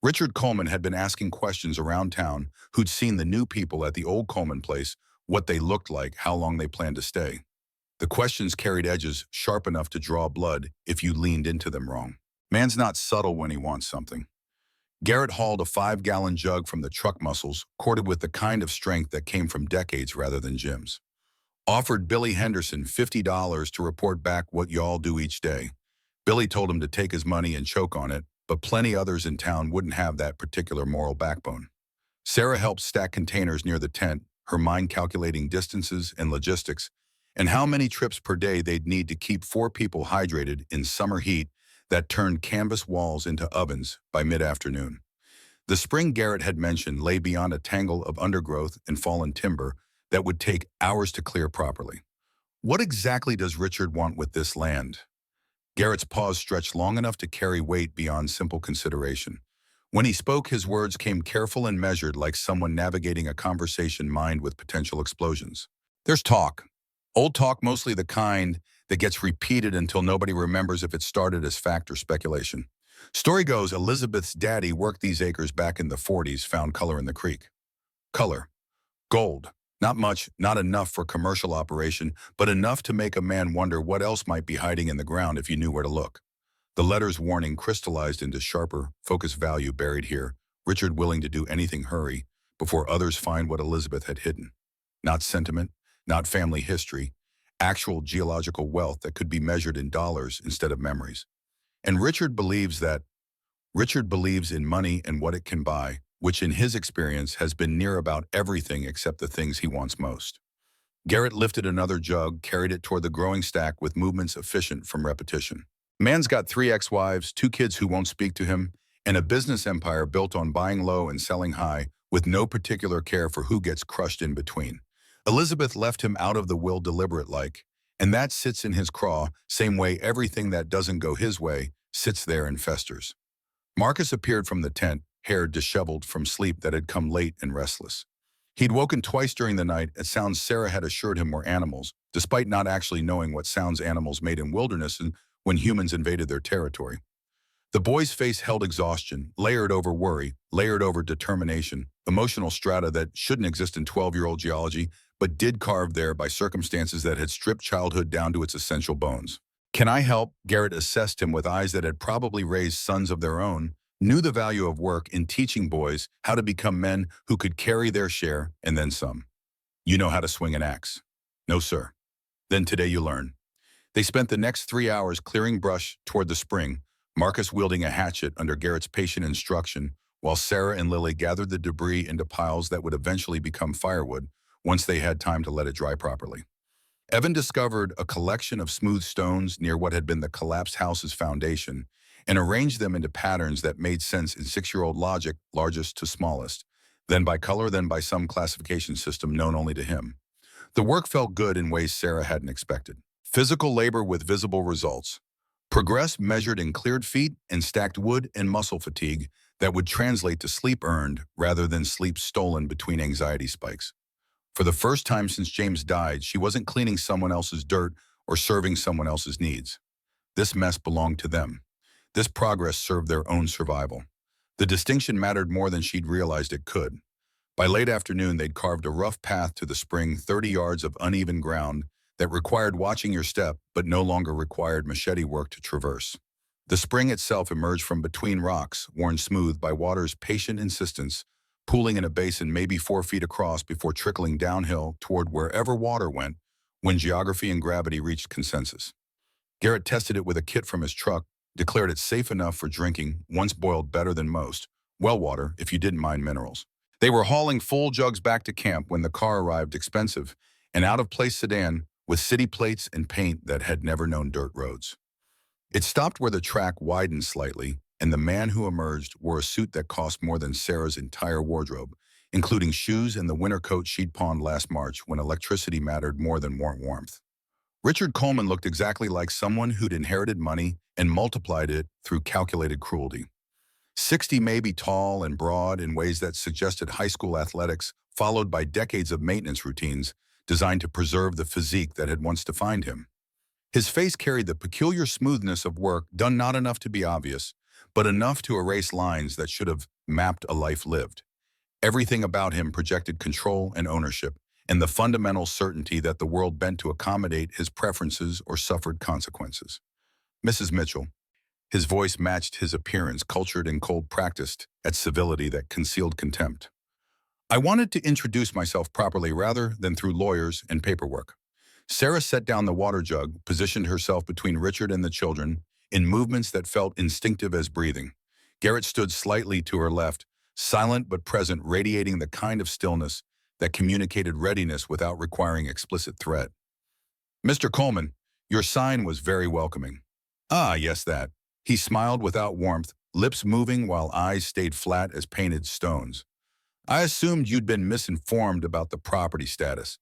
Richard Coleman had been asking questions around town who'd seen the new people at the old Coleman place, what they looked like, how long they planned to stay. The questions carried edges sharp enough to draw blood if you leaned into them wrong. Man's not subtle when he wants something. Garrett hauled a 5-gallon jug from the truck muscles, corded with the kind of strength that came from decades rather than gyms. Offered Billy Henderson $50 to report back what y'all do each day. Billy told him to take his money and choke on it, but plenty others in town wouldn't have that particular moral backbone. Sarah helped stack containers near the tent, her mind calculating distances and logistics, and how many trips per day they'd need to keep 4 people hydrated in summer heat that turned canvas walls into ovens by mid-afternoon. The spring Garrett had mentioned lay beyond a tangle of undergrowth and fallen timber that would take hours to clear properly. What exactly does Richard want with this land? Garrett's pause stretched long enough to carry weight beyond simple consideration. When he spoke, his words came careful and measured, like someone navigating a conversation mined with potential explosions. There's talk. Old talk, mostly the kind that gets repeated until nobody remembers if it started as fact or speculation. Story goes, Elizabeth's daddy worked these acres back in the 40s, found color in the creek. Color. Gold. Not much, not enough for commercial operation, but enough to make a man wonder what else might be hiding in the ground if you knew where to look. The letter's warning crystallized into sharper, focused value buried here, Richard willing to do anything hurry before others find what Elizabeth had hidden. Not sentiment, not family history, actual geological wealth that could be measured in dollars instead of memories. And Richard believes in money and what it can buy, which in his experience has been near about everything except the things he wants most. Garrett lifted another jug, carried it toward the growing stack with movements efficient from repetition. Man's got 3 ex-wives, 2 kids who won't speak to him, and a business empire built on buying low and selling high with no particular care for who gets crushed in between. Elizabeth left him out of the will deliberate like, and that sits in his craw, same way everything that doesn't go his way sits there and festers. Marcus appeared from the tent, hair disheveled from sleep that had come late and restless. He'd woken twice during the night at sounds Sarah had assured him were animals, despite not actually knowing what sounds animals made in wilderness and when humans invaded their territory. The boy's face held exhaustion, layered over worry, layered over determination, emotional strata that shouldn't exist in 12-year-old geology, but did carved there by circumstances that had stripped childhood down to its essential bones. Can I help? Garrett assessed him with eyes that had probably raised sons of their own, knew the value of work in teaching boys how to become men who could carry their share and then some. You know how to swing an axe? No, sir. Then today you learn. They spent the next 3 hours clearing brush toward the spring, Marcus wielding a hatchet under Garrett's patient instruction, while Sarah and Lily gathered the debris into piles that would eventually become firewood once they had time to let it dry properly. Evan discovered a collection of smooth stones near what had been the collapsed house's foundation and arranged them into patterns that made sense in 6-year-old logic, largest to smallest, then by color, then by some classification system known only to him. The work felt good in ways Sarah hadn't expected. Physical labor with visible results. Progress measured in cleared feet and stacked wood and muscle fatigue that would translate to sleep earned rather than sleep stolen between anxiety spikes. For the first time since James died, she wasn't cleaning someone else's dirt or serving someone else's needs. This mess belonged to them. This progress served their own survival. The distinction mattered more than she'd realized it could. By late afternoon, they'd carved a rough path to the spring, 30 yards of uneven ground that required watching your step but no longer required machete work to traverse. The spring itself emerged from between rocks, worn smooth by water's patient insistence, pooling in a basin maybe 4 feet across before trickling downhill toward wherever water went when geography and gravity reached consensus. Garrett tested it with a kit from his truck, declared it safe enough for drinking, once boiled better than most, well water if you didn't mind minerals. They were hauling full jugs back to camp when the car arrived, expensive, an out-of-place sedan with city plates and paint that had never known dirt roads. It stopped where the track widened slightly, and the man who emerged wore a suit that cost more than Sarah's entire wardrobe, including shoes and the winter coat she'd pawned last March when electricity mattered more than warmth. Richard Coleman looked exactly like someone who'd inherited money and multiplied it through calculated cruelty. 60, maybe tall and broad in ways that suggested high school athletics, followed by decades of maintenance routines designed to preserve the physique that had once defined him. His face carried the peculiar smoothness of work done not enough to be obvious, but enough to erase lines that should have mapped a life lived. Everything about him projected control and ownership, and the fundamental certainty that the world bent to accommodate his preferences or suffered consequences. Mrs. Mitchell. His voice matched his appearance, cultured and cold, practiced at civility that concealed contempt. I wanted to introduce myself properly rather than through lawyers and paperwork. Sarah set down the water jug, positioned herself between Richard and the children in movements that felt instinctive as breathing. Garrett stood slightly to her left, silent but present, radiating the kind of stillness that communicated readiness without requiring explicit threat. Mr. Coleman, your sign was very welcoming. Ah, yes, that. He smiled without warmth, lips moving while eyes stayed flat as painted stones. I assumed you'd been misinformed about the property status.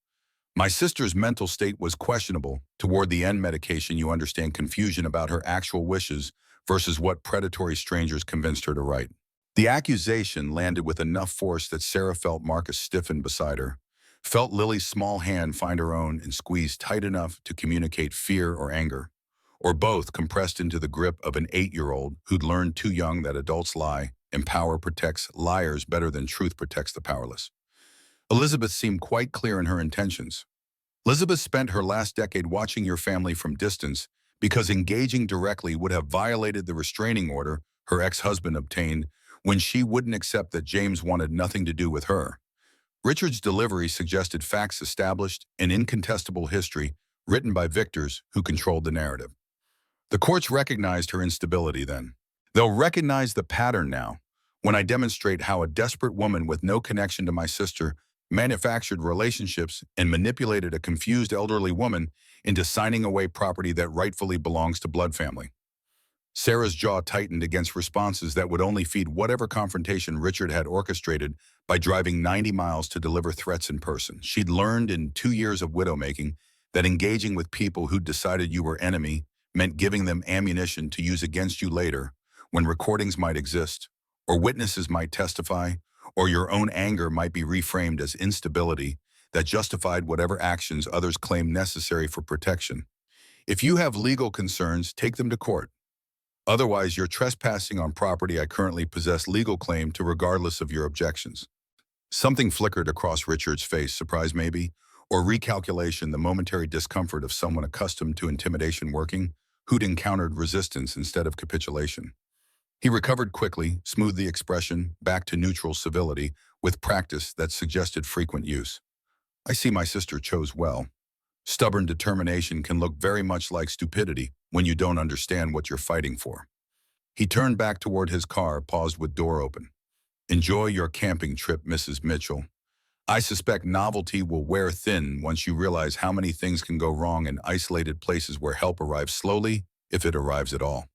My sister's mental state was questionable. Toward the end medication, you understand confusion about her actual wishes versus what predatory strangers convinced her to write. The accusation landed with enough force that Sarah felt Marcus stiffen beside her, felt Lily's small hand find her own and squeeze tight enough to communicate fear or anger, or both compressed into the grip of an 8-year-old who'd learned too young that adults lie and power protects liars better than truth protects the powerless. Elizabeth seemed quite clear in her intentions. Elizabeth spent her last decade watching your family from distance because engaging directly would have violated the restraining order her ex-husband obtained when she wouldn't accept that James wanted nothing to do with her. Richard's delivery suggested facts established and incontestable history written by victors who controlled the narrative. The courts recognized her instability then. They'll recognize the pattern now when I demonstrate how a desperate woman with no connection to my sister manufactured relationships, and manipulated a confused elderly woman into signing away property that rightfully belongs to blood family. Sarah's jaw tightened against responses that would only feed whatever confrontation Richard had orchestrated by driving 90 miles to deliver threats in person. She'd learned in 2 years of widowmaking that engaging with people who'd decided you were enemy meant giving them ammunition to use against you later, when recordings might exist, or witnesses might testify, or your own anger might be reframed as instability that justified whatever actions others claimed necessary for protection. If you have legal concerns, take them to court. Otherwise, you're trespassing on property I currently possess legal claim to regardless of your objections. Something flickered across Richard's face, surprise maybe, or recalculation, the momentary discomfort of someone accustomed to intimidation working, who'd encountered resistance instead of capitulation. He recovered quickly, smoothed the expression back to neutral civility with practice that suggested frequent use. I see my sister chose well. Stubborn determination can look very much like stupidity when you don't understand what you're fighting for. He turned back toward his car, paused with door open. Enjoy your camping trip, Mrs. Mitchell. I suspect novelty will wear thin once you realize how many things can go wrong in isolated places where help arrives slowly, if it arrives at all.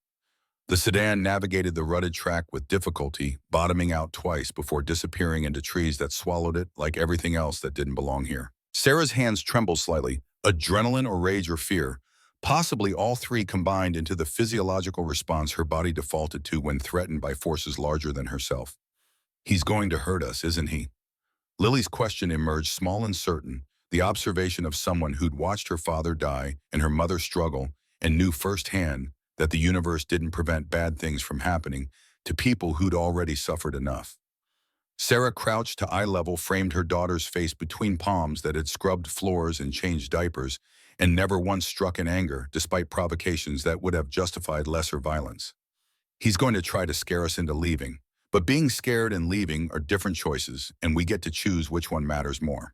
The sedan navigated the rutted track with difficulty, bottoming out twice before disappearing into trees that swallowed it like everything else that didn't belong here. Sarah's hands trembled slightly, adrenaline or rage or fear, possibly all three combined into the physiological response her body defaulted to when threatened by forces larger than herself. He's going to hurt us, isn't he? Lily's question emerged small and certain, the observation of someone who'd watched her father die and her mother struggle and knew firsthand that the universe didn't prevent bad things from happening to people who'd already suffered enough. Sarah, crouched to eye level, framed her daughter's face between palms that had scrubbed floors and changed diapers, and never once struck in anger, despite provocations that would have justified lesser violence. He's going to try to scare us into leaving, but being scared and leaving are different choices, and we get to choose which one matters more.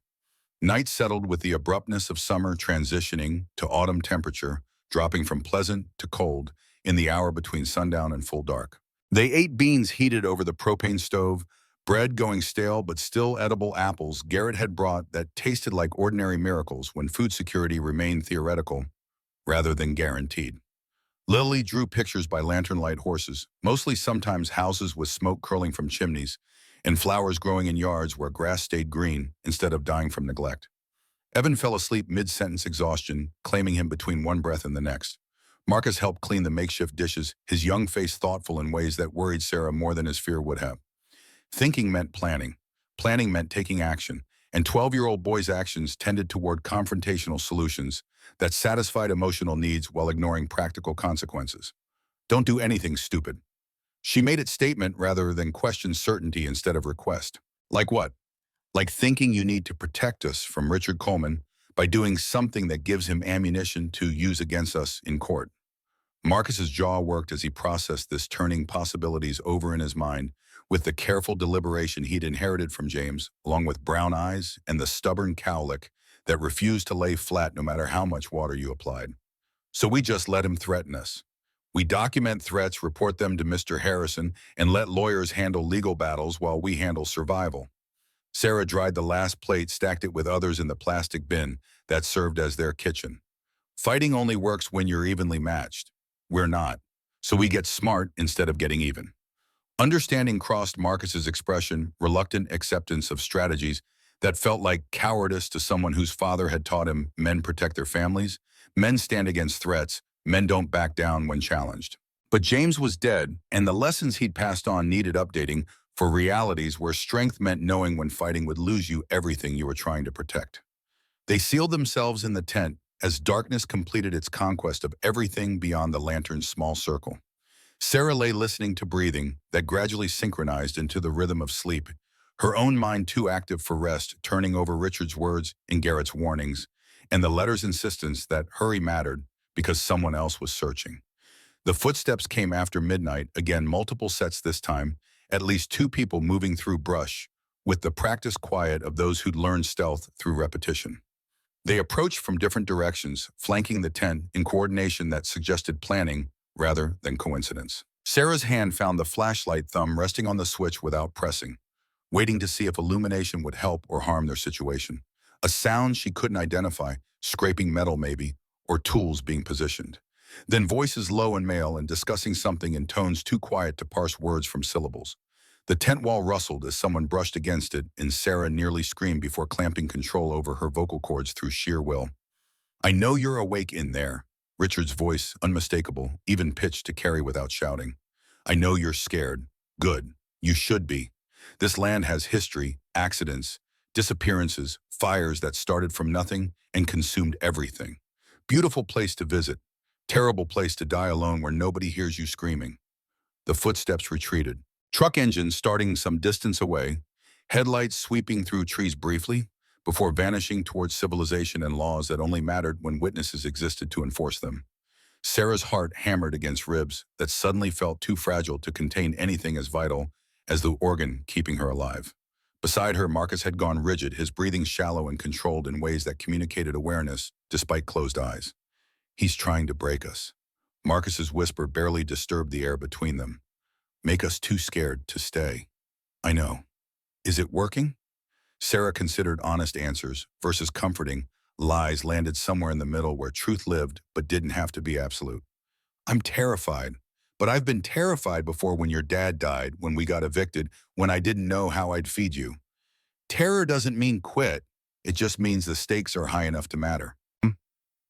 Night settled with the abruptness of summer transitioning to autumn temperature, dropping from pleasant to cold in the hour between sundown and full dark. They ate beans heated over the propane stove, bread going stale but still edible apples Garrett had brought that tasted like ordinary miracles when food security remained theoretical rather than guaranteed. Lily drew pictures by lantern light horses, mostly sometimes houses with smoke curling from chimneys, and flowers growing in yards where grass stayed green instead of dying from neglect. Evan fell asleep mid-sentence, exhaustion claiming him between one breath and the next. Marcus helped clean the makeshift dishes, his young face thoughtful in ways that worried Sarah more than his fear would have. Thinking meant planning. Planning meant taking action, and 12-year-old boys' actions tended toward confrontational solutions that satisfied emotional needs while ignoring practical consequences. Don't do anything stupid. She made it statement rather than question certainty instead of request. Like what? Like thinking you need to protect us from Richard Coleman by doing something that gives him ammunition to use against us in court. Marcus's jaw worked as he processed this, turning possibilities over in his mind with the careful deliberation he'd inherited from James, along with brown eyes and the stubborn cowlick that refused to lay flat no matter how much water you applied. So we just let him threaten us. We document threats, report them to Mr. Harrison, and let lawyers handle legal battles while we handle survival. Sarah dried the last plate, stacked it with others in the plastic bin that served as their kitchen. Fighting only works when you're evenly matched. We're not, so we get smart instead of getting even. Understanding crossed Marcus's expression, reluctant acceptance of strategies that felt like cowardice to someone whose father had taught him men protect their families, men stand against threats, men don't back down when challenged. But James was dead, and the lessons he'd passed on needed updating for realities where strength meant knowing when fighting would lose you everything you were trying to protect. They sealed themselves in the tent as darkness completed its conquest of everything beyond the lantern's small circle. Sarah lay listening to breathing that gradually synchronized into the rhythm of sleep, her own mind too active for rest, turning over Richard's words and Garrett's warnings, and the letter's insistence that hurry mattered because someone else was searching. The footsteps came after midnight, again multiple sets this time, at least two people moving through brush, with the practiced quiet of those who'd learned stealth through repetition. They approached from different directions, flanking the tent in coordination that suggested planning rather than coincidence. Sarah's hand found the flashlight thumb resting on the switch without pressing. waiting to see if illumination would help or harm their situation. A sound she couldn't identify, scraping metal maybe, or tools being positioned. Then voices low and male and discussing something in tones too quiet to parse words from syllables. The tent wall rustled as someone brushed against it, and Sarah nearly screamed before clamping control over her vocal cords through sheer will. "I know you're awake in there," Richard's voice, unmistakable, even pitched to carry without shouting. "I know you're scared. Good. You should be. This land has history, accidents, disappearances, fires that started from nothing and consumed everything. Beautiful place to visit. Terrible place to die alone where nobody hears you screaming." The footsteps retreated. Truck engines starting some distance away, headlights sweeping through trees briefly, before vanishing towards civilization and laws that only mattered when witnesses existed to enforce them. Sarah's heart hammered against ribs that suddenly felt too fragile to contain anything as vital as the organ keeping her alive. Beside her, Marcus had gone rigid, his breathing shallow and controlled in ways that communicated awareness despite closed eyes. "He's trying to break us." Marcus's whisper barely disturbed the air between them. "Make us too scared to stay." "I know. Is it working?" Sarah considered honest answers versus comforting lies landed somewhere in the middle where truth lived but didn't have to be absolute. "I'm terrified. But I've been terrified before when your dad died, when we got evicted, when I didn't know how I'd feed you. Terror doesn't mean quit. It just means the stakes are high enough to matter."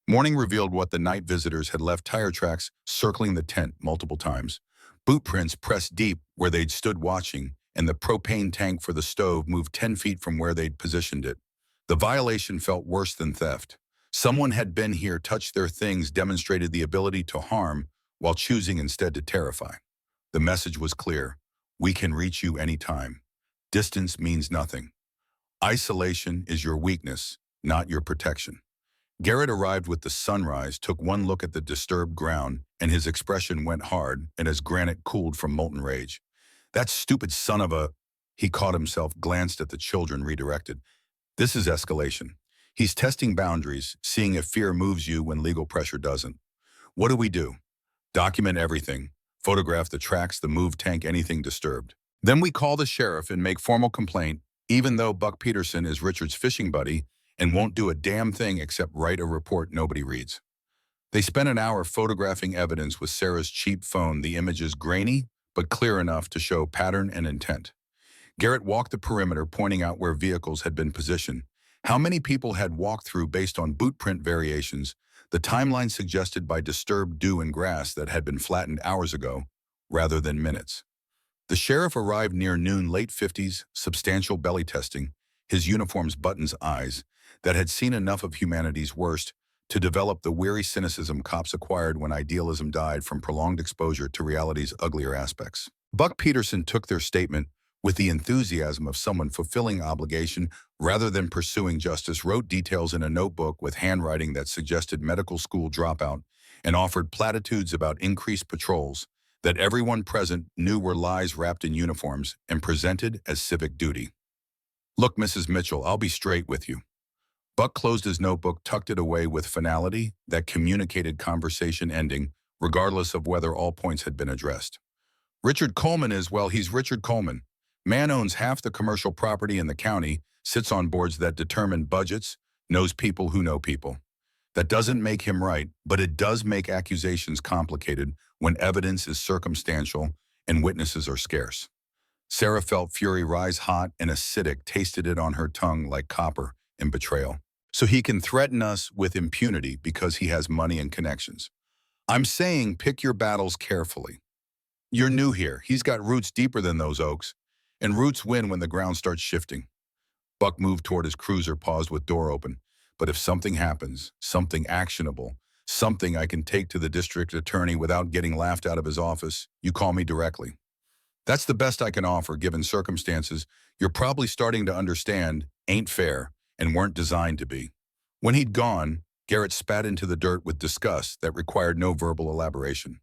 Morning revealed what the night visitors had left: tire tracks circling the tent multiple times. Boot prints pressed deep where they'd stood watching, and the propane tank for the stove moved 10 feet from where they'd positioned it. The violation felt worse than theft. Someone had been here, touched their things, demonstrated the ability to harm while choosing instead to terrify. The message was clear. We can reach you anytime. Distance means nothing. Isolation is your weakness, not your protection. Garrett arrived with the sunrise, took one look at the disturbed ground, and his expression went hard and as granite cooled from molten rage. "That stupid son of a—" He caught himself, glanced at the children, redirected. "This is escalation. He's testing boundaries, seeing if fear moves you when legal pressure doesn't. What do we do? Document everything. Photograph the tracks, the moved tank, anything disturbed. Then we call the sheriff and make formal complaint, even though Buck Peterson is Richard's fishing buddy and won't do a damn thing except write a report nobody reads." They spent an hour photographing evidence with Sarah's cheap phone, the images grainy but clear enough to show pattern and intent. Garrett walked the perimeter, pointing out where vehicles had been positioned, how many people had walked through based on boot print variations, the timeline suggested by disturbed dew and grass that had been flattened hours ago, rather than minutes. The sheriff arrived near noon, late 50s, substantial belly testing, his uniform's buttons eyes, that had seen enough of humanity's worst to develop the weary cynicism cops acquired when idealism died from prolonged exposure to reality's uglier aspects. Buck Peterson took their statement with the enthusiasm of someone fulfilling obligation rather than pursuing justice, wrote details in a notebook with handwriting that suggested medical school dropout, and offered platitudes about increased patrols that everyone present knew were lies wrapped in uniforms and presented as civic duty. "Look, Mrs. Mitchell, I'll be straight with you." Buck closed his notebook, tucked it away with finality that communicated conversation ending, regardless of whether all points had been addressed. "Richard Coleman is, well, he's Richard Coleman. Man owns half the commercial property in the county, sits on boards that determine budgets, knows people who know people. That doesn't make him right, but it does make accusations complicated when evidence is circumstantial and witnesses are scarce." Sarah felt fury rise hot and acidic, tasted it on her tongue like copper in betrayal. "So he can threaten us with impunity because he has money and connections. I'm saying pick your battles carefully. You're new here. He's got roots deeper than those oaks, and roots win when the ground starts shifting." Buck moved toward his cruiser, paused with door open. "But if something happens, something actionable, something I can take to the district attorney without getting laughed out of his office, you call me directly. That's the best I can offer given circumstances you're probably starting to understand ain't fair and weren't designed to be." When he'd gone, Garrett spat into the dirt with disgust that required no verbal elaboration.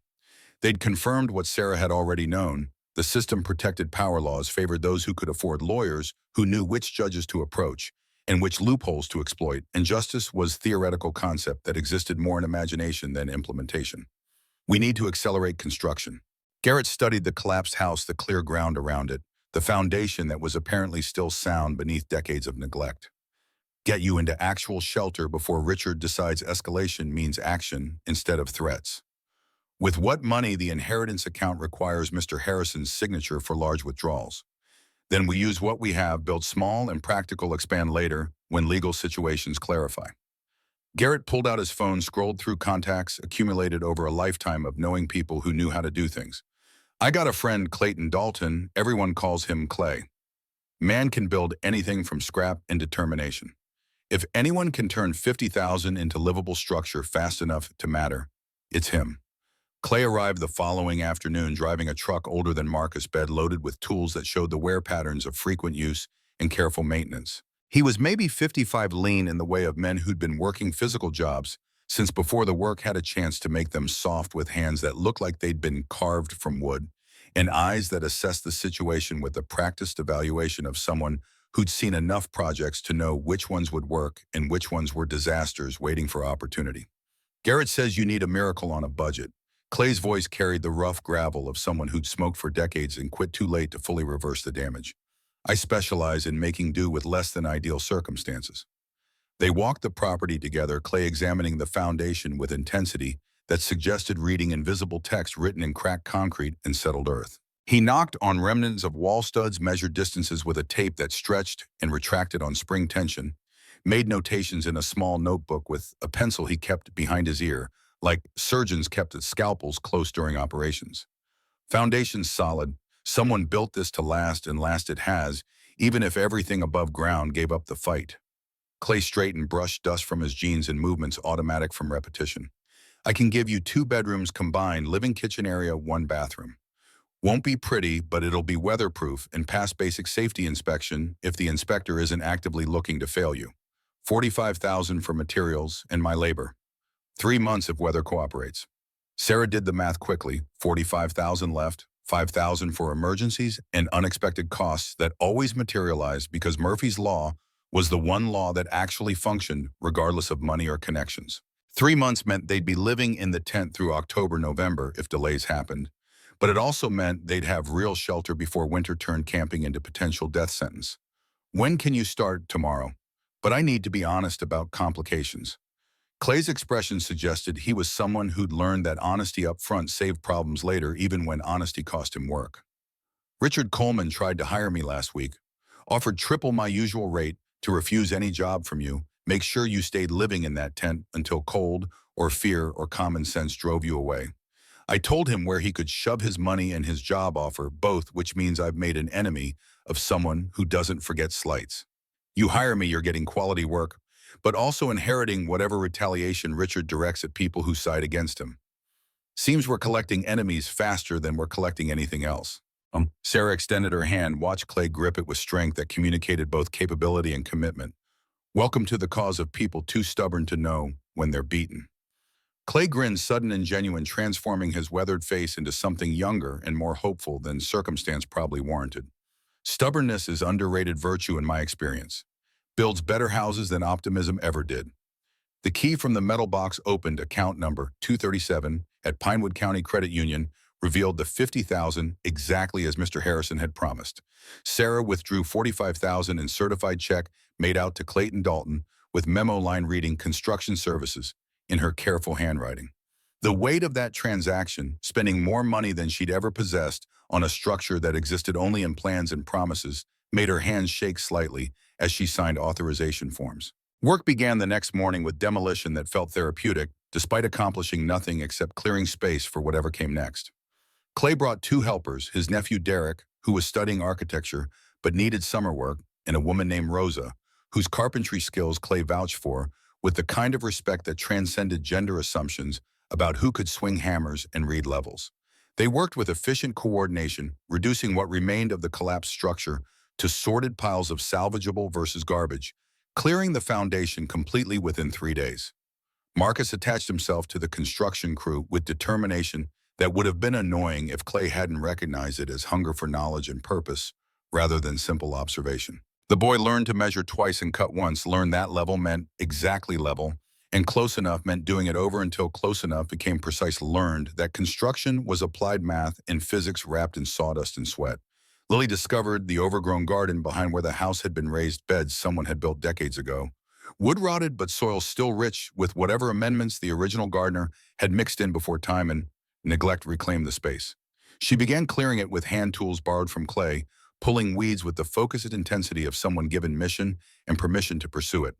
They'd confirmed what Sarah had already known. The system-protected power laws favored those who could afford lawyers who knew which judges to approach and which loopholes to exploit, and justice was a theoretical concept that existed more in imagination than implementation. "We need to accelerate construction." Garrett studied the collapsed house, the clear ground around it, the foundation that was apparently still sound beneath decades of neglect. Get you into actual shelter before Richard decides escalation means action instead of threats. With what money the inheritance account requires Mr. Harrison's signature for large withdrawals. Then we use what we have, build small and practical, expand later when legal situations clarify. Garrett pulled out his phone, scrolled through contacts accumulated over a lifetime of knowing people who knew how to do things. I got a friend, Clayton Dalton, everyone calls him Clay. Man can build anything from scrap and determination. If anyone can turn 50,000 into livable structure fast enough to matter, it's him. Clay arrived the following afternoon driving a truck older than Marcus' bed loaded with tools that showed the wear patterns of frequent use and careful maintenance. He was maybe 55, lean in the way of men who'd been working physical jobs since before the work had a chance to make them soft, with hands that looked like they'd been carved from wood and eyes that assessed the situation with the practiced evaluation of someone who'd seen enough projects to know which ones would work and which ones were disasters waiting for opportunity. Garrett says you need a miracle on a budget. Clay's voice carried the rough gravel of someone who'd smoked for decades and quit too late to fully reverse the damage. I specialize in making do with less than ideal circumstances. They walked the property together, Clay examining the foundation with intensity that suggested reading invisible text written in cracked concrete and settled earth. He knocked on remnants of wall studs, measured distances with a tape that stretched and retracted on spring tension, made notations in a small notebook with a pencil he kept behind his ear, like surgeons kept scalpels close during operations. Foundation's solid. Someone built this to last, and last it has, even if everything above ground gave up the fight. Clay straightened, brushed dust from his jeans and movements automatic from repetition. I can give you 2 bedrooms combined, living, kitchen area, 1 bathroom. Won't be pretty, but it'll be weatherproof and pass basic safety inspection if the inspector isn't actively looking to fail you. 45,000 for materials and my labor. 3 months if weather cooperates. Sarah did the math quickly. 45,000 left, 5,000 for emergencies and unexpected costs that always materialized because Murphy's Law was the one law that actually functioned regardless of money or connections. 3 months meant they'd be living in the tent through October, November if delays happened, but it also meant they'd have real shelter before winter turned camping into potential death sentence. When can you start? Tomorrow. But I need to be honest about complications. Clay's expression suggested he was someone who'd learned that honesty up front saved problems later, even when honesty cost him work. Richard Coleman tried to hire me last week, offered triple my usual rate to refuse any job from you, make sure you stayed living in that tent until cold or fear or common sense drove you away. I told him where he could shove his money and his job offer, both, which means I've made an enemy of someone who doesn't forget slights. You hire me, you're getting quality work, but also inheriting whatever retaliation Richard directs at people who side against him. Seems we're collecting enemies faster than we're collecting anything else. Sarah extended her hand, watched Clay grip it with strength that communicated both capability and commitment. Welcome to the cause of people too stubborn to know when they're beaten. Clay grinned, sudden and genuine, transforming his weathered face into something younger and more hopeful than circumstance probably warranted. Stubbornness is underrated virtue in my experience. Builds better houses than optimism ever did. The key from the metal box opened account number 237 at Pinewood County Credit Union revealed the 50,000 exactly as Mr. Harrison had promised. Sarah withdrew 45,000 in certified check made out to Clayton Dalton with memo line reading construction services in her careful handwriting. The weight of that transaction, spending more money than she'd ever possessed on a structure that existed only in plans and promises, made her hands shake slightly as she signed authorization forms. Work began the next morning with demolition that felt therapeutic, despite accomplishing nothing except clearing space for whatever came next. Clay brought 2 helpers, his nephew Derek, who was studying architecture but needed summer work, and a woman named Rosa, whose carpentry skills Clay vouched for with the kind of respect that transcended gender assumptions about who could swing hammers and read levels. They worked with efficient coordination, reducing what remained of the collapsed structure to sorted piles of salvageable versus garbage, clearing the foundation completely within 3 days. Marcus attached himself to the construction crew with determination that would have been annoying if Clay hadn't recognized it as hunger for knowledge and purpose, rather than simple observation. The boy learned to measure twice and cut once, learned that level meant exactly level, and close enough meant doing it over until close enough became precise, learned that construction was applied math and physics wrapped in sawdust and sweat. Lily discovered the overgrown garden behind where the house had been raised beds someone had built decades ago. Wood rotted, but soil still rich with whatever amendments the original gardener had mixed in before time and neglect reclaimed the space. She began clearing it with hand tools borrowed from Clay, pulling weeds with the focused intensity of someone given mission and permission to pursue it.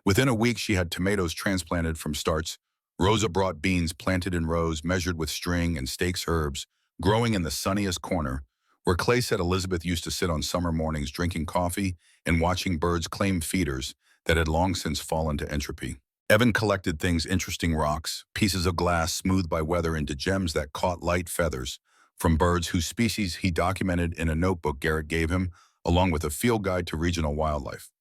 Within a week, she had tomatoes transplanted from starts. Rosa brought beans planted in rows, measured with string and stakes herbs, growing in the sunniest corner, where Clay said Elizabeth used to sit on summer mornings drinking coffee and watching birds claim feeders that had long since fallen to entropy. Evan collected things interesting rocks, pieces of glass smoothed by weather into gems that caught light feathers, from birds whose species he documented in a notebook Garrett gave him, along with a field guide to regional wildlife.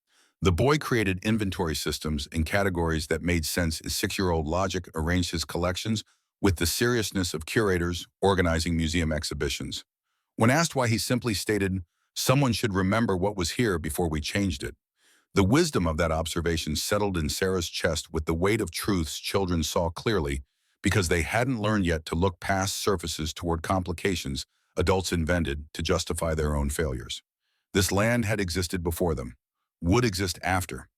The boy created inventory systems and categories that made sense as six-year-old logic arranged his collections with the seriousness of curators organizing museum exhibitions. When asked why, he simply stated, "Someone should remember what was here before we changed it." The wisdom of that observation settled in Sarah's chest with the weight of truths children saw clearly because they hadn't learned yet to look past surfaces toward complications adults invented to justify their own failures. This land had existed before them, would exist after.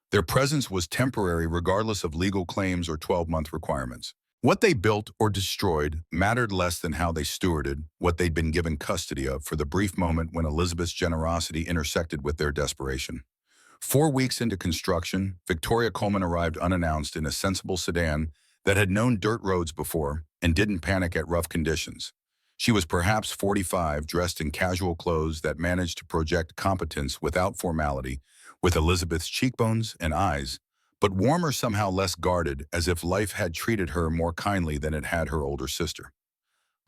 Their presence was temporary regardless of legal claims or 12-month requirements. What they built or destroyed mattered less than how they stewarded what they'd been given custody of for the brief moment when Elizabeth's generosity intersected with their desperation. 4 weeks into construction, Victoria Coleman arrived unannounced in a sensible sedan that had known dirt roads before and didn't panic at rough conditions. She was perhaps 45, dressed in casual clothes that managed to project competence without formality, with Elizabeth's cheekbones and eyes, but warmer, somehow less guarded, as if life had treated her more kindly than it had her older sister.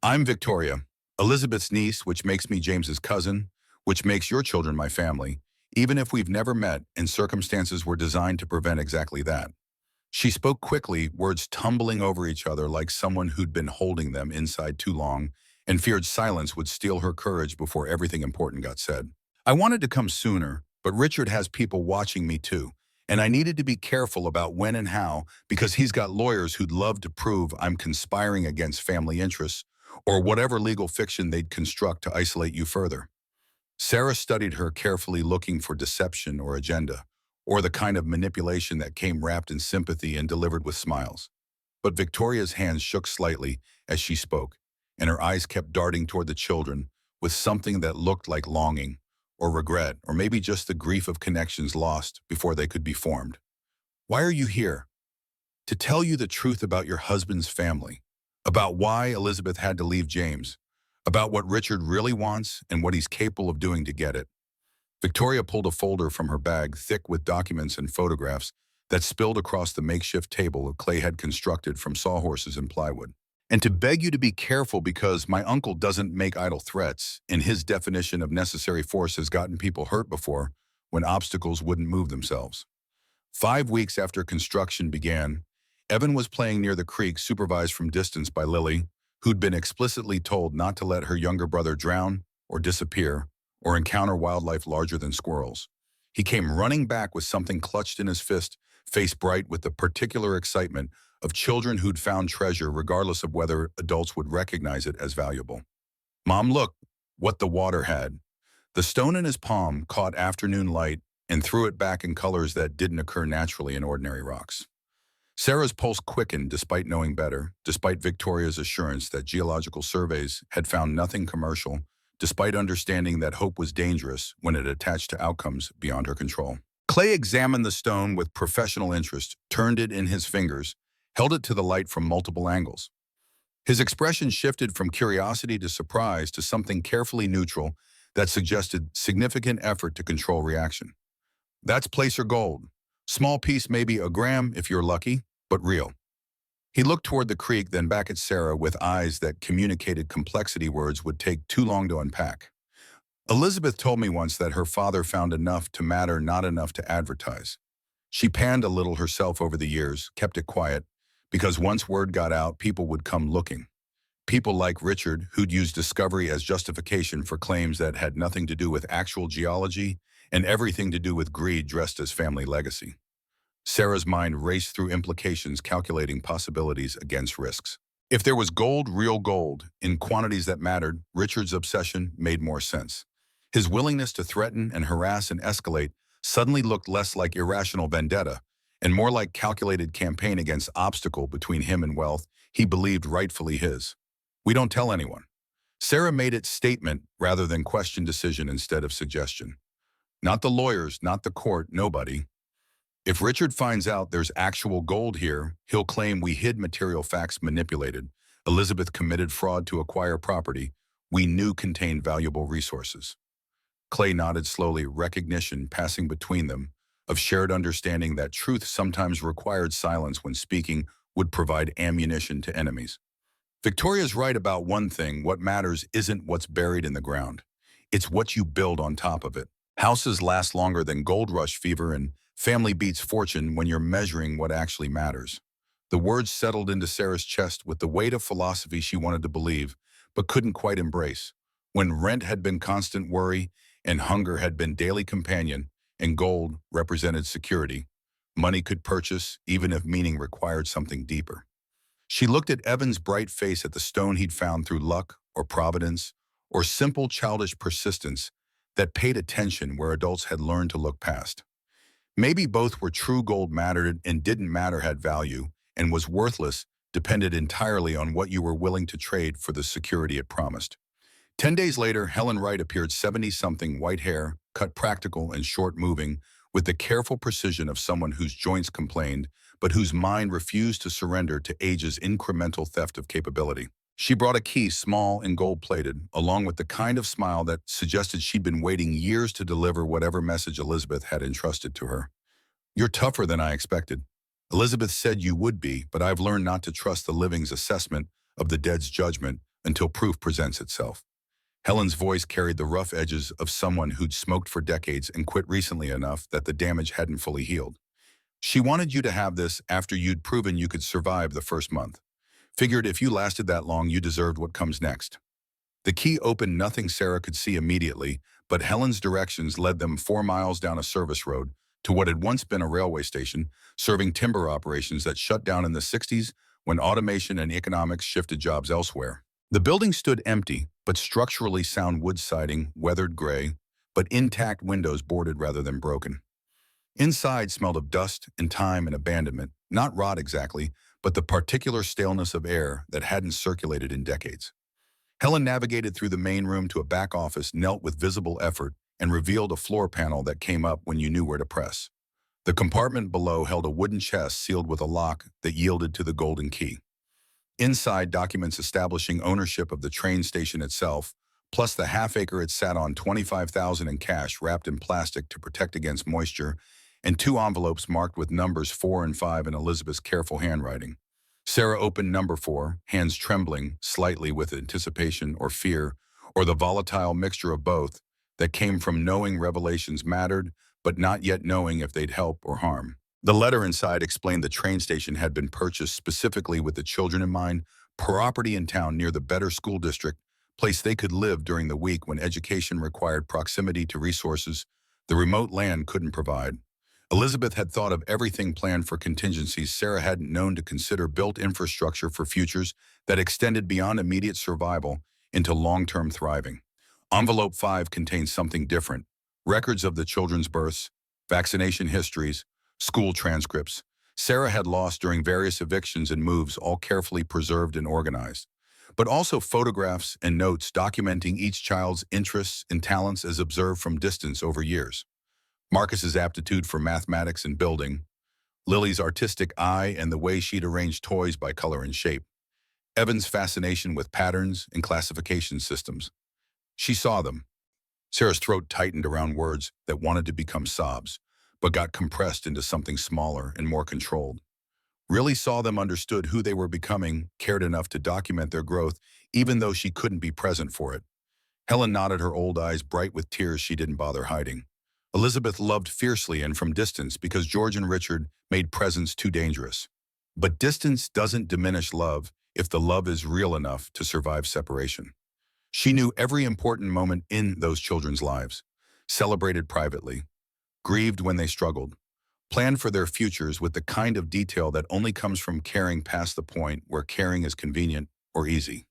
"I'm Victoria, Elizabeth's niece, which makes me James's cousin, which makes your children my family, even if we've never met and circumstances were designed to prevent exactly that." She spoke quickly, words tumbling over each other like someone who'd been holding them inside too long and feared silence would steal her courage before everything important got said. "I wanted to come sooner, but Richard has people watching me too, and I needed to be careful about when and how because he's got lawyers who'd love to prove I'm conspiring against family interests or whatever legal fiction they'd construct to isolate you further." Sarah studied her carefully, looking for deception or agenda, or the kind of manipulation that came wrapped in sympathy and delivered with smiles. But Victoria's hands shook slightly as she spoke, and her eyes kept darting toward the children with something that looked like longing, or regret, or maybe just the grief of connections lost before they could be formed. "Why are you here?" "To tell you the truth about your husband's family, about why Elizabeth had to leave James, about what Richard really wants and what he's capable of doing to get it." Victoria pulled a folder from her bag, thick with documents and photographs, that spilled across the makeshift table Clay had constructed from sawhorses and plywood. "And to beg you to be careful because my uncle doesn't make idle threats, and his definition of necessary force has gotten people hurt before when obstacles wouldn't move themselves." 5 weeks after construction began, Evan was playing near the creek, supervised from distance by Lily, who'd been explicitly told not to let her younger brother drown or disappear or encounter wildlife larger than squirrels. He came running back with something clutched in his fist, face bright with the particular excitement of children who'd found treasure regardless of whether adults would recognize it as valuable. "Mom, look what the water had." The stone in his palm caught afternoon light and threw it back in colors that didn't occur naturally in ordinary rocks. Sarah's pulse quickened despite knowing better, despite Victoria's assurance that geological surveys had found nothing commercial, despite understanding that hope was dangerous when it attached to outcomes beyond her control. Clay examined the stone with professional interest, turned it in his fingers, held it to the light from multiple angles. His expression shifted from curiosity to surprise to something carefully neutral that suggested significant effort to control reaction. "That's placer gold. Small piece, maybe a gram if you're lucky, but real." He looked toward the creek, then back at Sarah with eyes that communicated complexity words would take too long to unpack. "Elizabeth told me once that her father found enough to matter, not enough to advertise. She panned a little herself over the years, kept it quiet, because once word got out, people would come looking. People like Richard, who'd use discovery as justification for claims that had nothing to do with actual geology and everything to do with greed dressed as family legacy." Sarah's mind raced through implications, calculating possibilities against risks. If there was gold, real gold, in quantities that mattered, Richard's obsession made more sense. His willingness to threaten and harass and escalate suddenly looked less like irrational vendetta and more like calculated campaign against obstacle between him and wealth he believed rightfully his. We don't tell anyone. Sarah made it statement rather than question decision instead of suggestion. Not the lawyers, not the court, nobody. If Richard finds out there's actual gold here, he'll claim we hid material facts manipulated. Elizabeth committed fraud to acquire property we knew contained valuable resources. Clay nodded slowly, recognition passing between them, of shared understanding that truth sometimes required silence when speaking would provide ammunition to enemies. Victoria's right about one thing: what matters isn't what's buried in the ground. It's what you build on top of it. Houses last longer than gold rush fever, and family beats fortune when you're measuring what actually matters. The words settled into Sarah's chest with the weight of philosophy she wanted to believe, but couldn't quite embrace. When rent had been constant worry, and hunger had been daily companion, and gold represented security, money could purchase, even if meaning required something deeper. She looked at Evan's bright face, at the stone he'd found through luck or providence or simple childish persistence that paid attention where adults had learned to look past. Maybe both were true. Gold mattered and didn't matter, had value and was worthless, depended entirely on what you were willing to trade for the security it promised. 10 days later, Helen Wright appeared, 70-something, white hair, cut practical and short-moving, with the careful precision of someone whose joints complained, but whose mind refused to surrender to age's incremental theft of capability. She brought a key, small and gold-plated, along with the kind of smile that suggested she'd been waiting years to deliver whatever message Elizabeth had entrusted to her. "You're tougher than I expected. Elizabeth said you would be, but I've learned not to trust the living's assessment of the dead's judgment until proof presents itself." Helen's voice carried the rough edges of someone who'd smoked for decades and quit recently enough that the damage hadn't fully healed. "She wanted you to have this after you'd proven you could survive the first month. Figured if you lasted that long, you deserved what comes next." The key opened nothing Sarah could see immediately, but Helen's directions led them 4 miles down a service road to what had once been a railway station, serving timber operations that shut down in the 60s when automation and economics shifted jobs elsewhere. The building stood empty, but structurally sound: wood siding, weathered gray, but intact windows boarded rather than broken. Inside smelled of dust and time and abandonment, not rot exactly, but the particular staleness of air that hadn't circulated in decades. Helen navigated through the main room to a back office, knelt with visible effort, and revealed a floor panel that came up when you knew where to press. The compartment below held a wooden chest sealed with a lock that yielded to the golden key. Inside, documents establishing ownership of the train station itself, plus the half-acre it sat on, $25,000 in cash wrapped in plastic to protect against moisture, and 2 envelopes marked with numbers 4 and 5 in Elizabeth's careful handwriting. Sarah opened number 4, hands trembling slightly with anticipation or fear, or the volatile mixture of both that came from knowing revelations mattered, but not yet knowing if they'd help or harm. The letter inside explained the train station had been purchased specifically with the children in mind, property in town near the better school district, place they could live during the week when education required proximity to resources the remote land couldn't provide. Elizabeth had thought of everything planned for contingencies Sarah hadn't known to consider, built infrastructure for futures that extended beyond immediate survival into long-term thriving. Envelope 5 contained something different: records of the children's births, vaccination histories, school transcripts Sarah had lost during various evictions and moves, all carefully preserved and organized, but also photographs and notes documenting each child's interests and talents as observed from distance over years. Marcus's aptitude for mathematics and building, Lily's artistic eye and the way she'd arranged toys by color and shape, Evan's fascination with patterns and classification systems. She saw them. Sarah's throat tightened around words that wanted to become sobs, but got compressed into something smaller and more controlled. Really saw them, understood who they were becoming, cared enough to document their growth, even though she couldn't be present for it. Helen nodded, her old eyes bright with tears she didn't bother hiding. Elizabeth loved fiercely and from distance because George and Richard made presence too dangerous. But distance doesn't diminish love if the love is real enough to survive separation. She knew every important moment in those children's lives, celebrated privately, grieved when they struggled, planned for their futures with the kind of detail that only comes from caring past the point where caring is convenient or easy.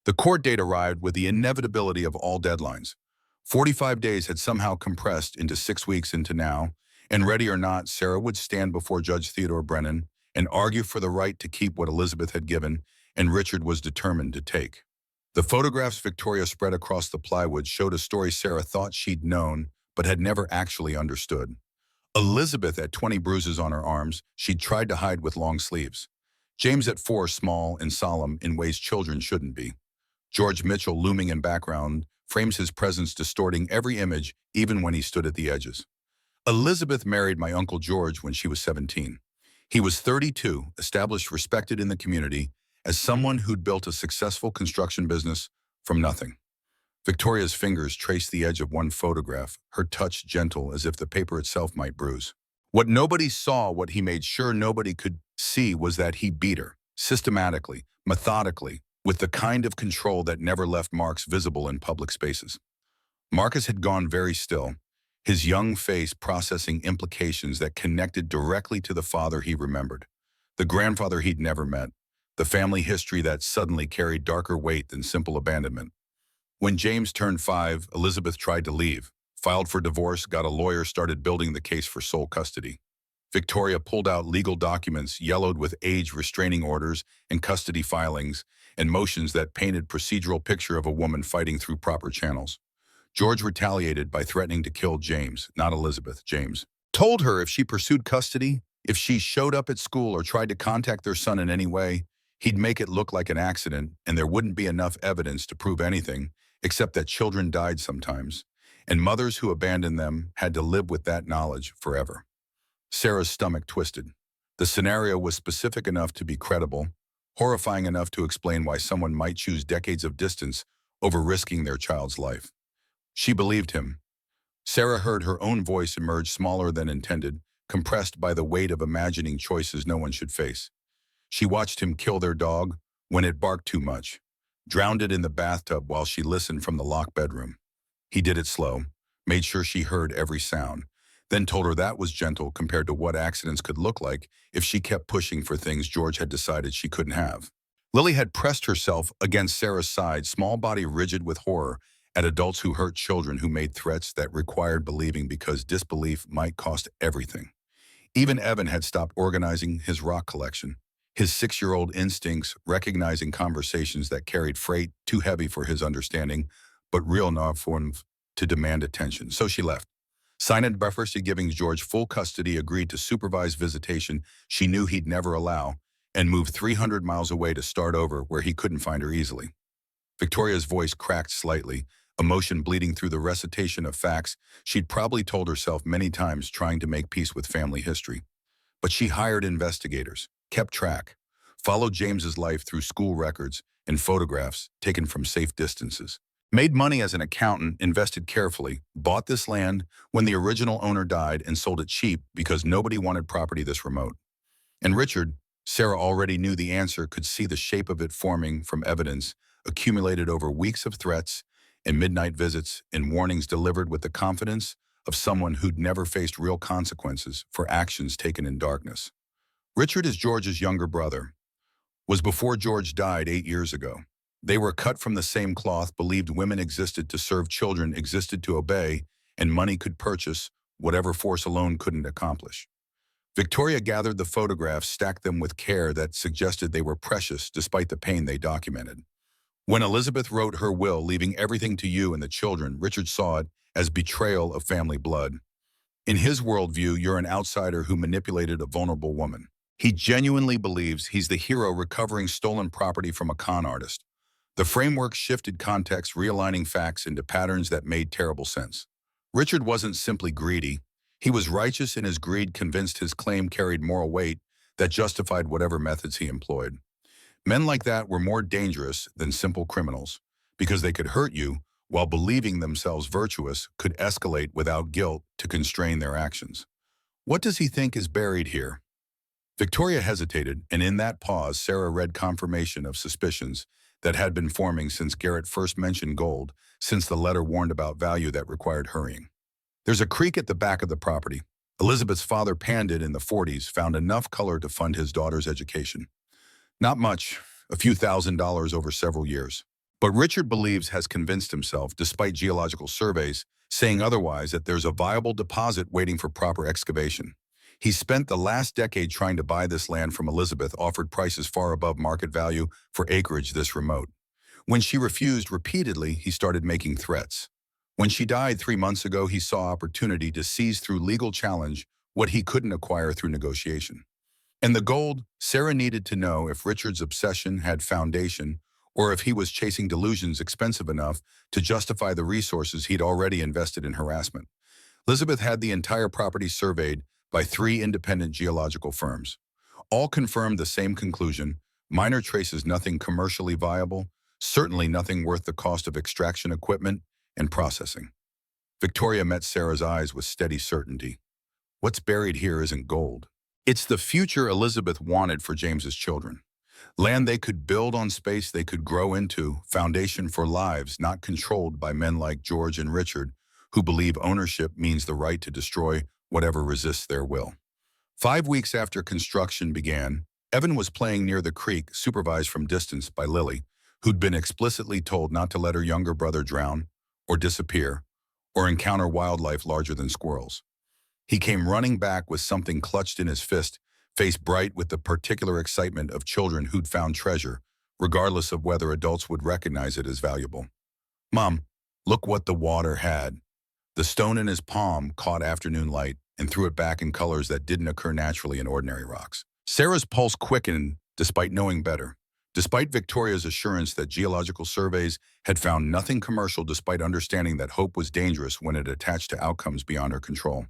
The court date arrived with the inevitability of all deadlines. 45 days had somehow compressed into 6 weeks into now, and ready or not, Sarah would stand before Judge Theodore Brennan and argue for the right to keep what Elizabeth had given and Richard was determined to take. The photographs Victoria spread across the plywood showed a story Sarah thought she'd known but had never actually understood. Elizabeth had 20 bruises on her arms she'd tried to hide with long sleeves. James at 4, small and solemn in ways children shouldn't be. George Mitchell, looming in background, frames his presence distorting every image even when he stood at the edges. Elizabeth married my Uncle George when she was 17. He was 32, established, respected in the community as someone who'd built a successful construction business from nothing. Victoria's fingers traced the edge of one photograph, her touch gentle as if the paper itself might bruise. What nobody saw, what he made sure nobody could see, was that he beat her, systematically, methodically, with the kind of control that never left marks visible in public spaces. Marcus had gone very still, his young face processing implications that connected directly to the father he remembered, the grandfather he'd never met, the family history that suddenly carried darker weight than simple abandonment. When James turned 5, Elizabeth tried to leave, filed for divorce, got a lawyer, started building the case for sole custody. Victoria pulled out legal documents yellowed with age restraining orders and custody filings and motions that painted procedural picture of a woman fighting through proper channels. George retaliated by threatening to kill James, not Elizabeth, James. Told her if she pursued custody, if she showed up at school or tried to contact their son in any way, he'd make it look like an accident and there wouldn't be enough evidence to prove anything, except that children died sometimes, and mothers who abandoned them had to live with that knowledge forever. Sarah's stomach twisted. The scenario was specific enough to be credible, horrifying enough to explain why someone might choose decades of distance over risking their child's life. She believed him. Sarah heard her own voice emerge smaller than intended, compressed by the weight of imagining choices no one should face. She watched him kill their dog when it barked too much, drowned it in the bathtub while she listened from the locked bedroom. He did it slow, made sure she heard every sound, then told her that was gentle compared to what accidents could look like if she kept pushing for things George had decided she couldn't have. Lily had pressed herself against Sarah's side, small body rigid with horror, at adults who hurt children, who made threats that required believing because disbelief might cost everything. Even Evan had stopped organizing his rock collection, his 6-year-old instincts recognizing conversations that carried freight too heavy for his understanding, but real enough for him to demand attention. So she left. Signed in preface to giving George full custody, agreed to supervise visitation she knew he'd never allow, and moved 300 miles away to start over where he couldn't find her easily. Victoria's voice cracked slightly, emotion bleeding through the recitation of facts she'd probably told herself many times trying to make peace with family history. But she hired investigators, kept track, followed James's life through school records and photographs taken from safe distances. Made money as an accountant, invested carefully, bought this land when the original owner died and sold it cheap because nobody wanted property this remote. And Richard, Sarah already knew the answer, could see the shape of it forming from evidence accumulated over weeks of threats and midnight visits and warnings delivered with the confidence of someone who'd never faced real consequences for actions taken in darkness. Richard is George's younger brother, was before George died 8 years ago. They were cut from the same cloth, believed women existed to serve children, existed to obey, and money could purchase whatever force alone couldn't accomplish. Victoria gathered the photographs, stacked them with care that suggested they were precious despite the pain they documented. When Elizabeth wrote her will, leaving everything to you and the children, Richard saw it as betrayal of family blood. In his worldview, you're an outsider who manipulated a vulnerable woman. He genuinely believes he's the hero recovering stolen property from a con artist. The framework shifted context, realigning facts into patterns that made terrible sense. Richard wasn't simply greedy. He was righteous in his greed, convinced his claim carried moral weight that justified whatever methods he employed. Men like that were more dangerous than simple criminals because they could hurt you while believing themselves virtuous, could escalate without guilt to constrain their actions. What does he think is buried here? Victoria hesitated, and in that pause, Sarah read confirmation of suspicions that had been forming since Garrett first mentioned gold, since the letter warned about value that required hurrying. There's a creek at the back of the property. Elizabeth's father panned it in the 40s, found enough color to fund his daughter's education. Not much, a few $1,000s over several years. But Richard believes has convinced himself, despite geological surveys, saying otherwise that there's a viable deposit waiting for proper excavation. He spent the last decade trying to buy this land from Elizabeth, offered prices far above market value for acreage this remote. When she refused repeatedly, he started making threats. When she died 3 months ago, he saw opportunity to seize through legal challenge what he couldn't acquire through negotiation. And the gold, Sarah needed to know if Richard's obsession had foundation or if he was chasing delusions expensive enough to justify the resources he'd already invested in harassment. Elizabeth had the entire property surveyed by 3 independent geological firms. All confirmed the same conclusion: minor traces, nothing commercially viable, certainly nothing worth the cost of extraction equipment and processing. Victoria met Sarah's eyes with steady certainty. What's buried here isn't gold. It's the future Elizabeth wanted for James's children. Land they could build on, space they could grow into, foundation for lives not controlled by men like George and Richard, who believe ownership means the right to destroy whatever resists their will. 5 weeks after construction began, Evan was playing near the creek, supervised from distance by Lily, who'd been explicitly told not to let her younger brother drown, or disappear, or encounter wildlife larger than squirrels. He came running back with something clutched in his fist, face bright with the particular excitement of children who'd found treasure, regardless of whether adults would recognize it as valuable. "Mom, look what the water had." The stone in his palm caught afternoon light and threw it back in colors that didn't occur naturally in ordinary rocks. Sarah's pulse quickened despite knowing better. Despite Victoria's assurance that geological surveys had found nothing commercial, despite understanding that hope was dangerous when it attached to outcomes beyond her control.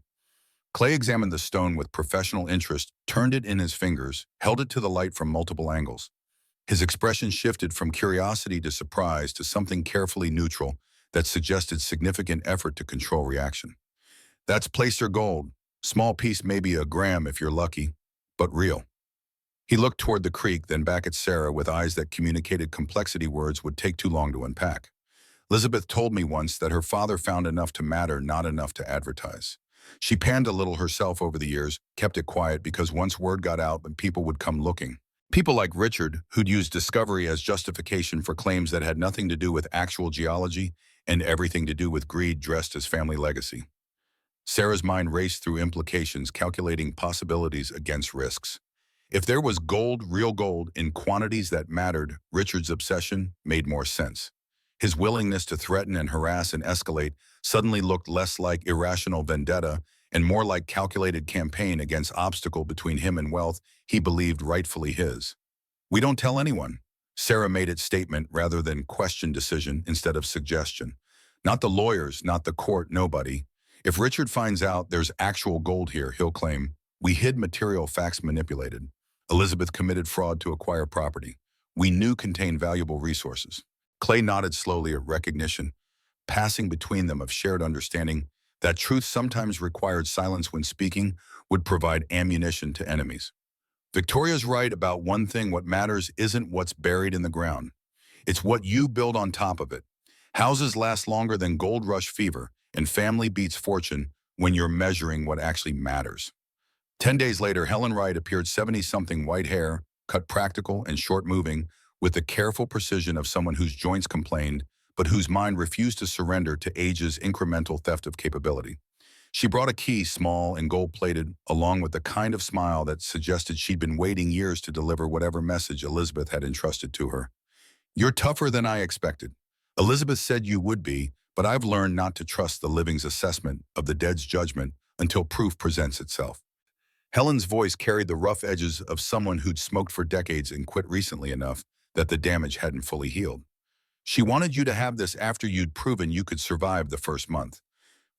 Clay examined the stone with professional interest, turned it in his fingers, held it to the light from multiple angles. His expression shifted from curiosity to surprise to something carefully neutral that suggested significant effort to control reaction. "That's placer gold. Small piece, maybe a gram if you're lucky, but real." He looked toward the creek, then back at Sarah with eyes that communicated complexity words would take too long to unpack. "Elizabeth told me once that her father found enough to matter, not enough to advertise. She panned a little herself over the years, kept it quiet because once word got out, then people would come looking. People like Richard, who'd used discovery as justification for claims that had nothing to do with actual geology and everything to do with greed dressed as family legacy." Sarah's mind raced through implications, calculating possibilities against risks. If there was gold, real gold, in quantities that mattered, Richard's obsession made more sense. His willingness to threaten and harass and escalate suddenly looked less like irrational vendetta and more like calculated campaign against obstacle between him and wealth he believed rightfully his. "We don't tell anyone." Sarah made its statement rather than question decision instead of suggestion. "Not the lawyers, not the court, nobody. If Richard finds out there's actual gold here, he'll claim, 'We hid material, facts manipulated. Elizabeth committed fraud to acquire property we knew contained valuable resources.'" Clay nodded slowly at recognition, passing between them of shared understanding that truth sometimes required silence when speaking would provide ammunition to enemies. "Victoria's right about one thing: what matters isn't what's buried in the ground. It's what you build on top of it. Houses last longer than gold rush fever, and family beats fortune when you're measuring what actually matters." 10 days later, Helen Wright appeared, 70-something, white hair, cut practical and short-moving, with the careful precision of someone whose joints complained, but whose mind refused to surrender to age's incremental theft of capability. She brought a key, small and gold-plated, along with the kind of smile that suggested she'd been waiting years to deliver whatever message Elizabeth had entrusted to her. "You're tougher than I expected. Elizabeth said you would be, but I've learned not to trust the living's assessment of the dead's judgment until proof presents itself." Helen's voice carried the rough edges of someone who'd smoked for decades and quit recently enough that the damage hadn't fully healed. "She wanted you to have this after you'd proven you could survive the first month.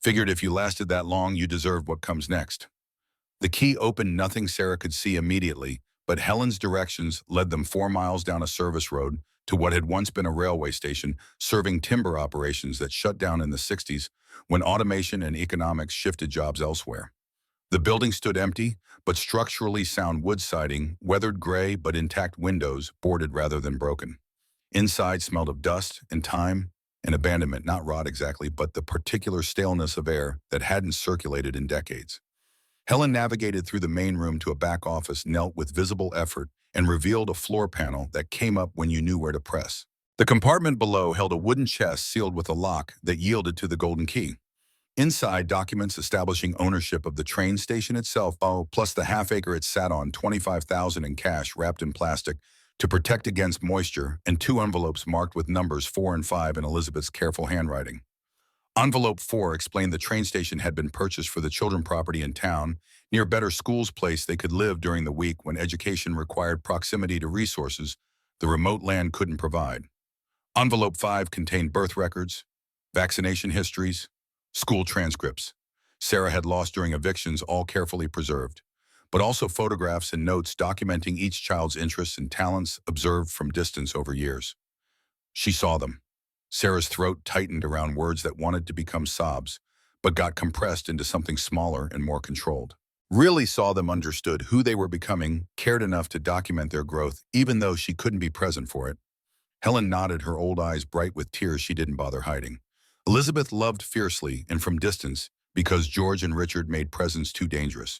Figured if you lasted that long, you deserved what comes next." The key opened nothing Sarah could see immediately, but Helen's directions led them 4 miles down a service road to what had once been a railway station serving timber operations that shut down in the 60s when automation and economics shifted jobs elsewhere. The building stood empty, but structurally sound wood siding, weathered gray but intact windows, boarded rather than broken. Inside smelled of dust and time and abandonment, not rot exactly, but the particular staleness of air that hadn't circulated in decades. Helen navigated through the main room to a back office, knelt with visible effort, and revealed a floor panel that came up when you knew where to press. The compartment below held a wooden chest sealed with a lock that yielded to the golden key. Inside, documents establishing ownership of the train station itself, plus the half-acre it sat on, $25,000 in cash wrapped in plastic to protect against moisture, and 2 envelopes marked with numbers 4 and 5 in Elizabeth's careful handwriting. Envelope 4 explained the train station had been purchased for the children property in town, near better schools place they could live during the week when education required proximity to resources the remote land couldn't provide. Envelope 5 contained birth records, vaccination histories, school transcripts Sarah had lost during evictions, all carefully preserved, but also photographs and notes documenting each child's interests and talents observed from distance over years. She saw them. Sarah's throat tightened around words that wanted to become sobs, but got compressed into something smaller and more controlled. Really saw them, understood who they were becoming, cared enough to document their growth, even though she couldn't be present for it. Helen nodded, her old eyes bright with tears she didn't bother hiding. Elizabeth loved fiercely and from distance because George and Richard made presence too dangerous.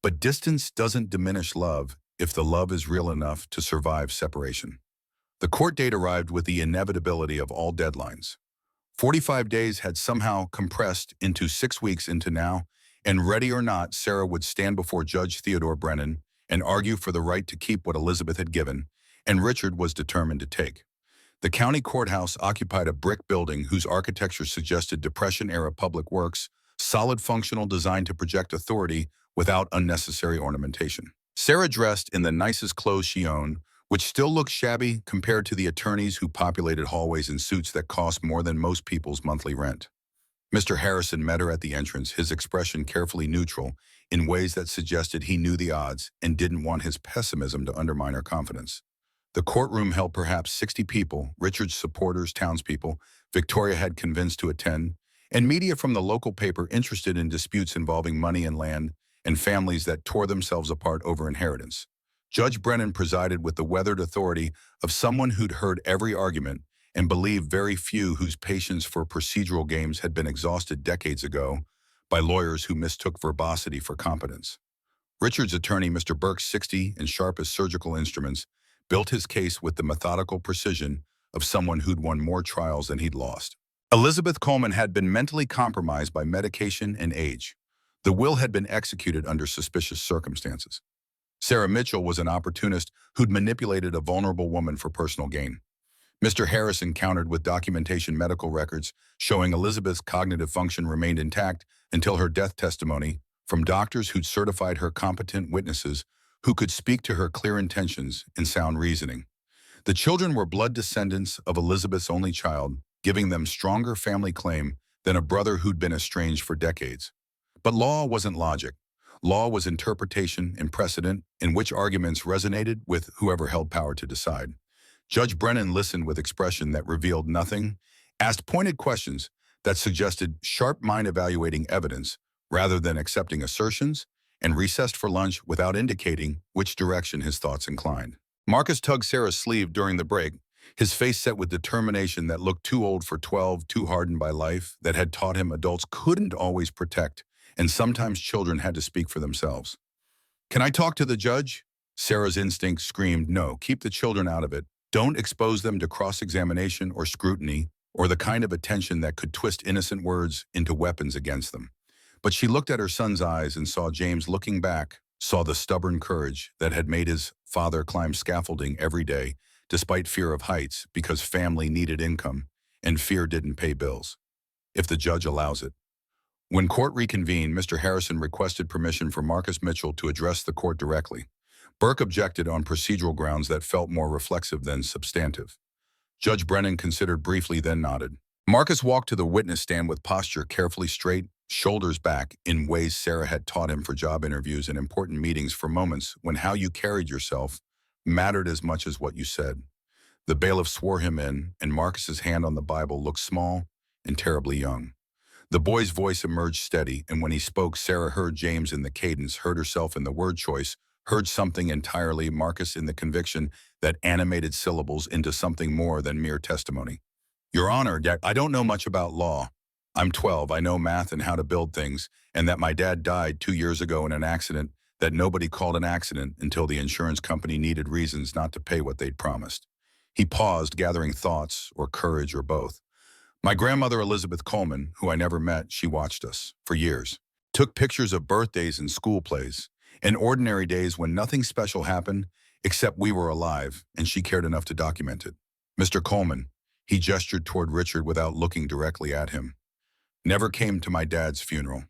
But distance doesn't diminish love if the love is real enough to survive separation. The court date arrived with the inevitability of all deadlines. 45 days had somehow compressed into 6 weeks into now, and ready or not, Sarah would stand before Judge Theodore Brennan and argue for the right to keep what Elizabeth had given, and Richard was determined to take. The county courthouse occupied a brick building whose architecture suggested Depression-era public works, solid functional design to project authority without unnecessary ornamentation. Sarah dressed in the nicest clothes she owned, which still looked shabby compared to the attorneys who populated hallways in suits that cost more than most people's monthly rent. Mr. Harrison met her at the entrance, his expression carefully neutral, in ways that suggested he knew the odds and didn't want his pessimism to undermine her confidence. The courtroom held perhaps 60 people, Richard's supporters, townspeople, Victoria had convinced to attend, and media from the local paper interested in disputes involving money and land, and families that tore themselves apart over inheritance. Judge Brennan presided with the weathered authority of someone who'd heard every argument and believed very few whose patience for procedural games had been exhausted decades ago by lawyers who mistook verbosity for competence. Richard's attorney, Mr. Burke's 60 and sharp as surgical instruments, built his case with the methodical precision of someone who'd won more trials than he'd lost. Elizabeth Coleman had been mentally compromised by medication and age. The will had been executed under suspicious circumstances. Sarah Mitchell was an opportunist who'd manipulated a vulnerable woman for personal gain. Mr. Harrison countered with documentation, medical records showing Elizabeth's cognitive function remained intact until her death testimony from doctors who'd certified her competent witnesses who could speak to her clear intentions and sound reasoning. The children were blood descendants of Elizabeth's only child, giving them stronger family claim than a brother who'd been estranged for decades. But law wasn't logic. Law was interpretation and precedent in which arguments resonated with whoever held power to decide. Judge Brennan listened with expression that revealed nothing, asked pointed questions that suggested sharp mind evaluating evidence rather than accepting assertions, and recessed for lunch without indicating which direction his thoughts inclined. Marcus tugged Sarah's sleeve during the break, his face set with determination that looked too old for 12, too hardened by life, that had taught him adults couldn't always protect, and sometimes children had to speak for themselves. "Can I talk to the judge?" Sarah's instinct screamed, "No, keep the children out of it. Don't expose them to cross-examination or scrutiny, or the kind of attention that could twist innocent words into weapons against them." But she looked at her son's eyes and saw James looking back, saw the stubborn courage that had made his father climb scaffolding every day, despite fear of heights, because family needed income, and fear didn't pay bills. If the judge allows it. When court reconvened, Mr. Harrison requested permission for Marcus Mitchell to address the court directly. Burke objected on procedural grounds that felt more reflexive than substantive. Judge Brennan considered briefly, then nodded. Marcus walked to the witness stand with posture carefully straight, shoulders back, in ways Sarah had taught him for job interviews and important meetings, for moments when how you carried yourself mattered as much as what you said. The bailiff swore him in, and Marcus's hand on the Bible looked small and terribly young. The boy's voice emerged steady, and when he spoke, Sarah heard James in the cadence, heard herself in the word choice, heard something entirely Marcus in the conviction that animated syllables into something more than mere testimony. "Your Honor, I don't know much about law. I'm 12, I know math and how to build things, and that my dad died 2 years ago in an accident that nobody called an accident until the insurance company needed reasons not to pay what they'd promised." He paused, gathering thoughts or courage or both. My grandmother, Elizabeth Coleman, who I never met, she watched us for years. Took pictures of birthdays and school plays, and ordinary days when nothing special happened except we were alive, and she cared enough to document it. Mr. Coleman, he gestured toward Richard without looking directly at him. Never came to my dad's funeral.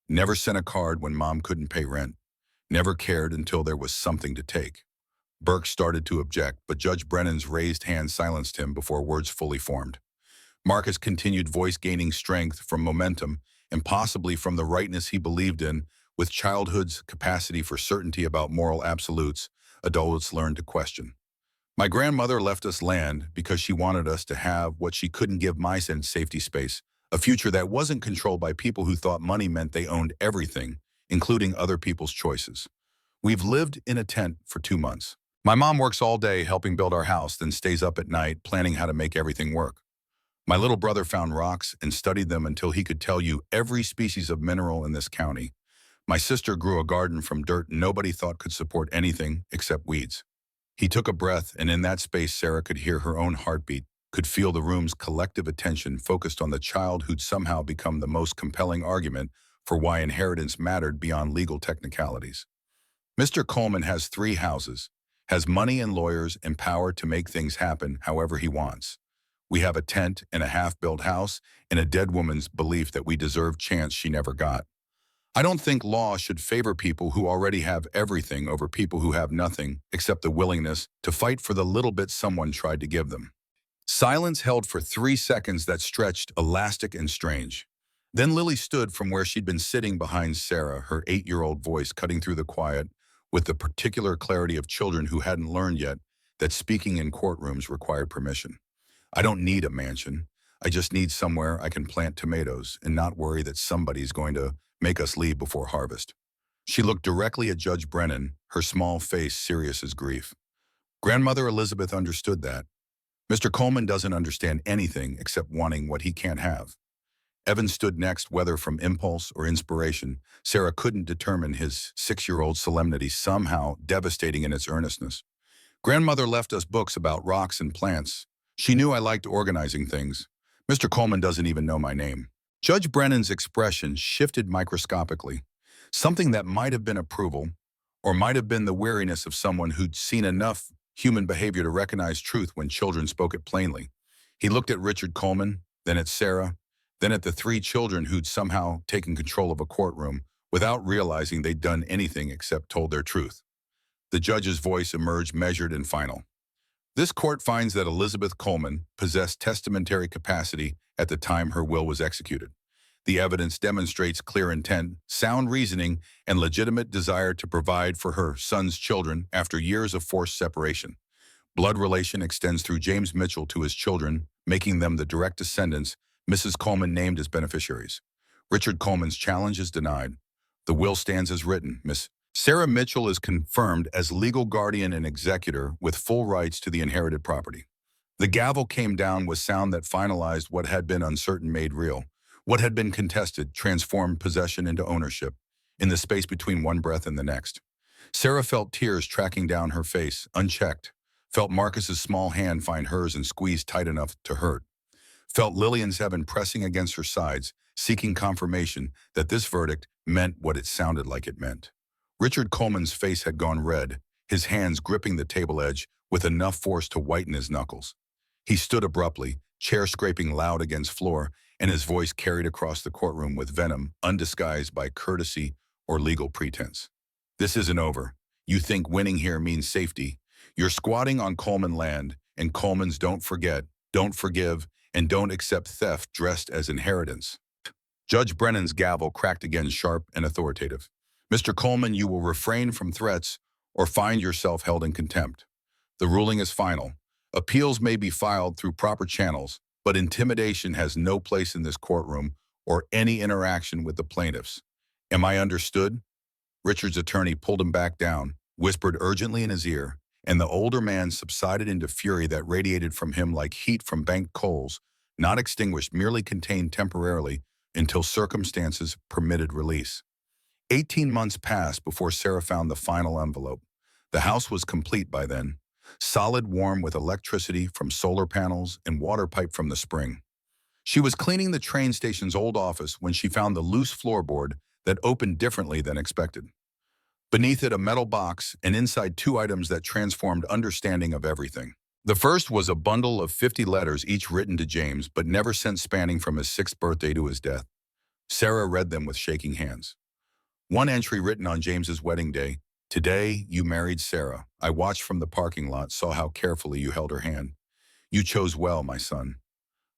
Never sent a card when mom couldn't pay rent. Never cared until there was something to take. Burke started to object, but Judge Brennan's raised hand silenced him before words fully formed. Marcus continued, voice gaining strength from momentum and possibly from the rightness he believed in. With childhood's capacity for certainty about moral absolutes, adults learned to question. My grandmother left us land because she wanted us to have what she couldn't give my sense: safety space, a future that wasn't controlled by people who thought money meant they owned everything, including other people's choices. We've lived in a tent for 2 months. My mom works all day helping build our house, then stays up at night planning how to make everything work. My little brother found rocks and studied them until he could tell you every species of mineral in this county. My sister grew a garden from dirt nobody thought could support anything except weeds. He took a breath, and in that space Sarah could hear her own heartbeat, could feel the room's collective attention focused on the child who'd somehow become the most compelling argument for why inheritance mattered beyond legal technicalities. Mr. Coleman has 3 houses, has money and lawyers and power to make things happen however he wants. We have a tent and a half-built house and a dead woman's belief that we deserve chance she never got. I don't think law should favor people who already have everything over people who have nothing except the willingness to fight for the little bit someone tried to give them. Silence held for 3 seconds that stretched elastic and strange. Then Lily stood from where she'd been sitting behind Sarah, her 8-year-old voice cutting through the quiet with the particular clarity of children who hadn't learned yet that speaking in courtrooms required permission. I don't need a mansion. I just need somewhere I can plant tomatoes and not worry that somebody's going to make us leave before harvest. She looked directly at Judge Brennan, her small face serious as grief. Grandmother Elizabeth understood that. Mr. Coleman doesn't understand anything except wanting what he can't have. Evan stood next, whether from impulse or inspiration. Sarah couldn't determine his 6-year-old solemnity, somehow devastating in its earnestness. Grandmother left us books about rocks and plants. She knew I liked organizing things. Mr. Coleman doesn't even know my name. Judge Brennan's expression shifted microscopically. Something that might have been approval, or might have been the weariness of someone who'd seen enough human behavior to recognize truth when children spoke it plainly. He looked at Richard Coleman, then at Sarah, then at the 3 children who'd somehow taken control of a courtroom without realizing they'd done anything except told their truth. The judge's voice emerged measured and final. This court finds that Elizabeth Coleman possessed testamentary capacity at the time her will was executed. The evidence demonstrates clear intent, sound reasoning, and legitimate desire to provide for her son's children after years of forced separation. Blood relation extends through James Mitchell to his children, making them the direct descendants Mrs. Coleman named as beneficiaries. Richard Coleman's challenge is denied. The will stands as written. Miss Sarah Mitchell is confirmed as legal guardian and executor with full rights to the inherited property. The gavel came down with sound that finalized what had been uncertain made real. What had been contested transformed possession into ownership, in the space between one breath and the next. Sarah felt tears tracking down her face, unchecked. Felt Marcus's small hand find hers and squeeze tight enough to hurt. Felt Lillian's heaven pressing against her sides, seeking confirmation that this verdict meant what it sounded like it meant. Richard Coleman's face had gone red, his hands gripping the table edge with enough force to whiten his knuckles. He stood abruptly, chair scraping loud against floor, and his voice carried across the courtroom with venom, undisguised by courtesy or legal pretense. This isn't over. You think winning here means safety. You're squatting on Coleman land, and Colemans don't forget, don't forgive, and don't accept theft dressed as inheritance. Judge Brennan's gavel cracked again, sharp and authoritative. Mr. Coleman, you will refrain from threats or find yourself held in contempt. The ruling is final. Appeals may be filed through proper channels, but intimidation has no place in this courtroom or any interaction with the plaintiffs. Am I understood? Richard's attorney pulled him back down, whispered urgently in his ear, and the older man subsided into fury that radiated from him like heat from banked coals, not extinguished, merely contained temporarily until circumstances permitted release. 18 months passed before Sarah found the final envelope. The house was complete by then. solid warm with electricity from solar panels and water pipe from the spring. She was cleaning the train station's old office when she found the loose floorboard that opened differently than expected. Beneath it, a metal box, and inside two items that transformed understanding of everything. The first was a bundle of 50 letters, each written to James, but never sent, spanning from his 6th birthday to his death. Sarah read them with shaking hands. One entry written on James's wedding day: "Today, you married Sarah. I watched from the parking lot, saw how carefully you held her hand. You chose well, my son."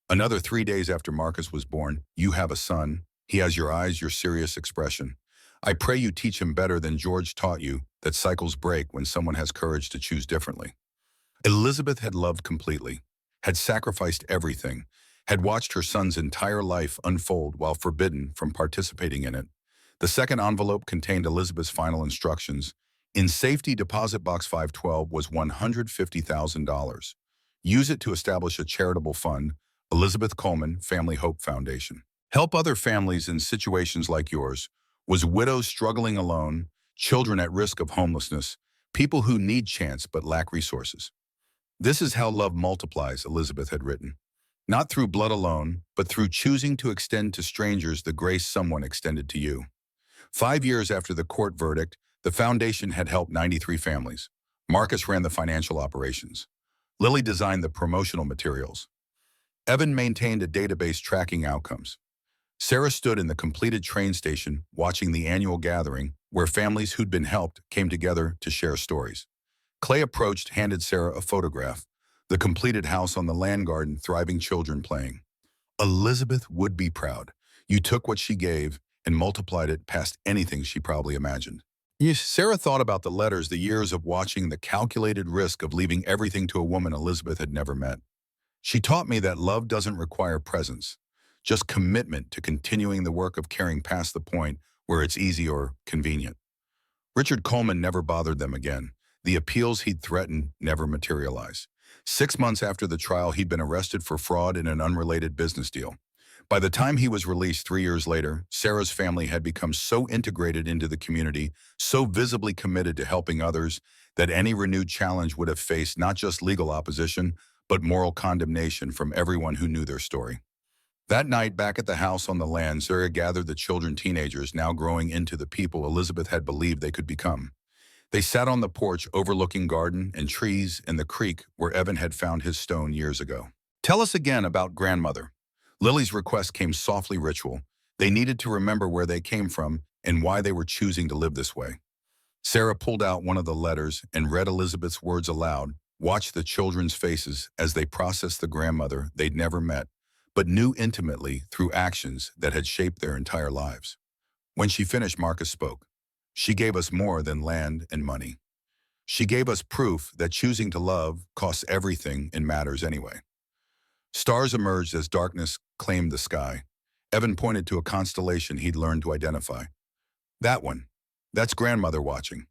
Another 3 days after Marcus was born: "You have a son. He has your eyes, your serious expression. I pray you teach him better than George taught you, that cycles break when someone has courage to choose differently." Elizabeth had loved completely, had sacrificed everything, had watched her son's entire life unfold while forbidden from participating in it. The second envelope contained Elizabeth's final instructions. In safety, deposit box 512 was $150,000. Use it to establish a charitable fund, Elizabeth Coleman Family Hope Foundation. Help other families in situations like yours, was widows struggling alone, children at risk of homelessness, people who need chance but lack resources. This is how love multiplies, Elizabeth had written. Not through blood alone, but through choosing to extend to strangers the grace someone extended to you. 5 years after the court verdict, the foundation had helped 93 families. Marcus ran the financial operations. Lily designed the promotional materials. Evan maintained a database tracking outcomes. Sarah stood in the completed train station watching the annual gathering where families who'd been helped came together to share stories. Clay approached, handed Sarah a photograph: the completed house on the land garden, thriving children playing. Elizabeth would be proud. You took what she gave and multiplied it past anything she probably imagined. Yes, Sarah thought about the letters, the years of watching, the calculated risk of leaving everything to a woman Elizabeth had never met. She taught me that love doesn't require presence, just commitment to continuing the work of caring past the point where it's easy or convenient. Richard Coleman never bothered them again. The appeals he'd threatened never materialized. 6 months after the trial, he'd been arrested for fraud in an unrelated business deal. By the time he was released 3 years later, Sarah's family had become so integrated into the community, so visibly committed to helping others, that any renewed challenge would have faced not just legal opposition, but moral condemnation from everyone who knew their story. That night, back at the house on the land, Sarah gathered the children, teenagers now growing into the people Elizabeth had believed they could become. They sat on the porch overlooking garden and trees and the creek where Evan had found his stone years ago. "Tell us again about grandmother." Lily's request came softly ritual. They needed to remember where they came from and why they were choosing to live this way. Sarah pulled out one of the letters and read Elizabeth's words aloud, watched the children's faces as they processed the grandmother they'd never met, but knew intimately through actions that had shaped their entire lives. When she finished, Marcus spoke. "She gave us more than land and money. She gave us proof that choosing to love costs everything and matters anyway." Stars emerged as darkness claimed the sky. Evan pointed to a constellation he'd learned to identify. "That one. That's grandmother watching."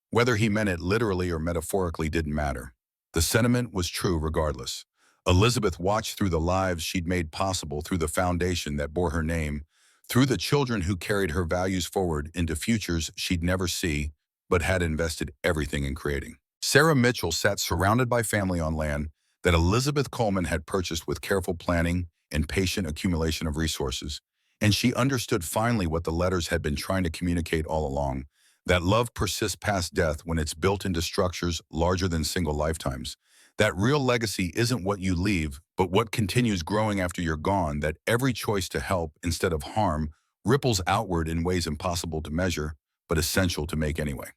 Whether he meant it literally or metaphorically didn't matter. The sentiment was true regardless. Elizabeth watched through the lives she'd made possible, through the foundation that bore her name, through the children who carried her values forward into futures she'd never see, but had invested everything in creating. Sarah Mitchell sat surrounded by family on land that Elizabeth Coleman had purchased with careful planning and patient accumulation of resources, and she understood finally what the letters had been trying to communicate all along: that love persists past death when it's built into structures larger than single lifetimes. That real legacy isn't what you leave, but what continues growing after you're gone, that every choice to help instead of harm ripples outward in ways impossible to measure, but essential to make anyway.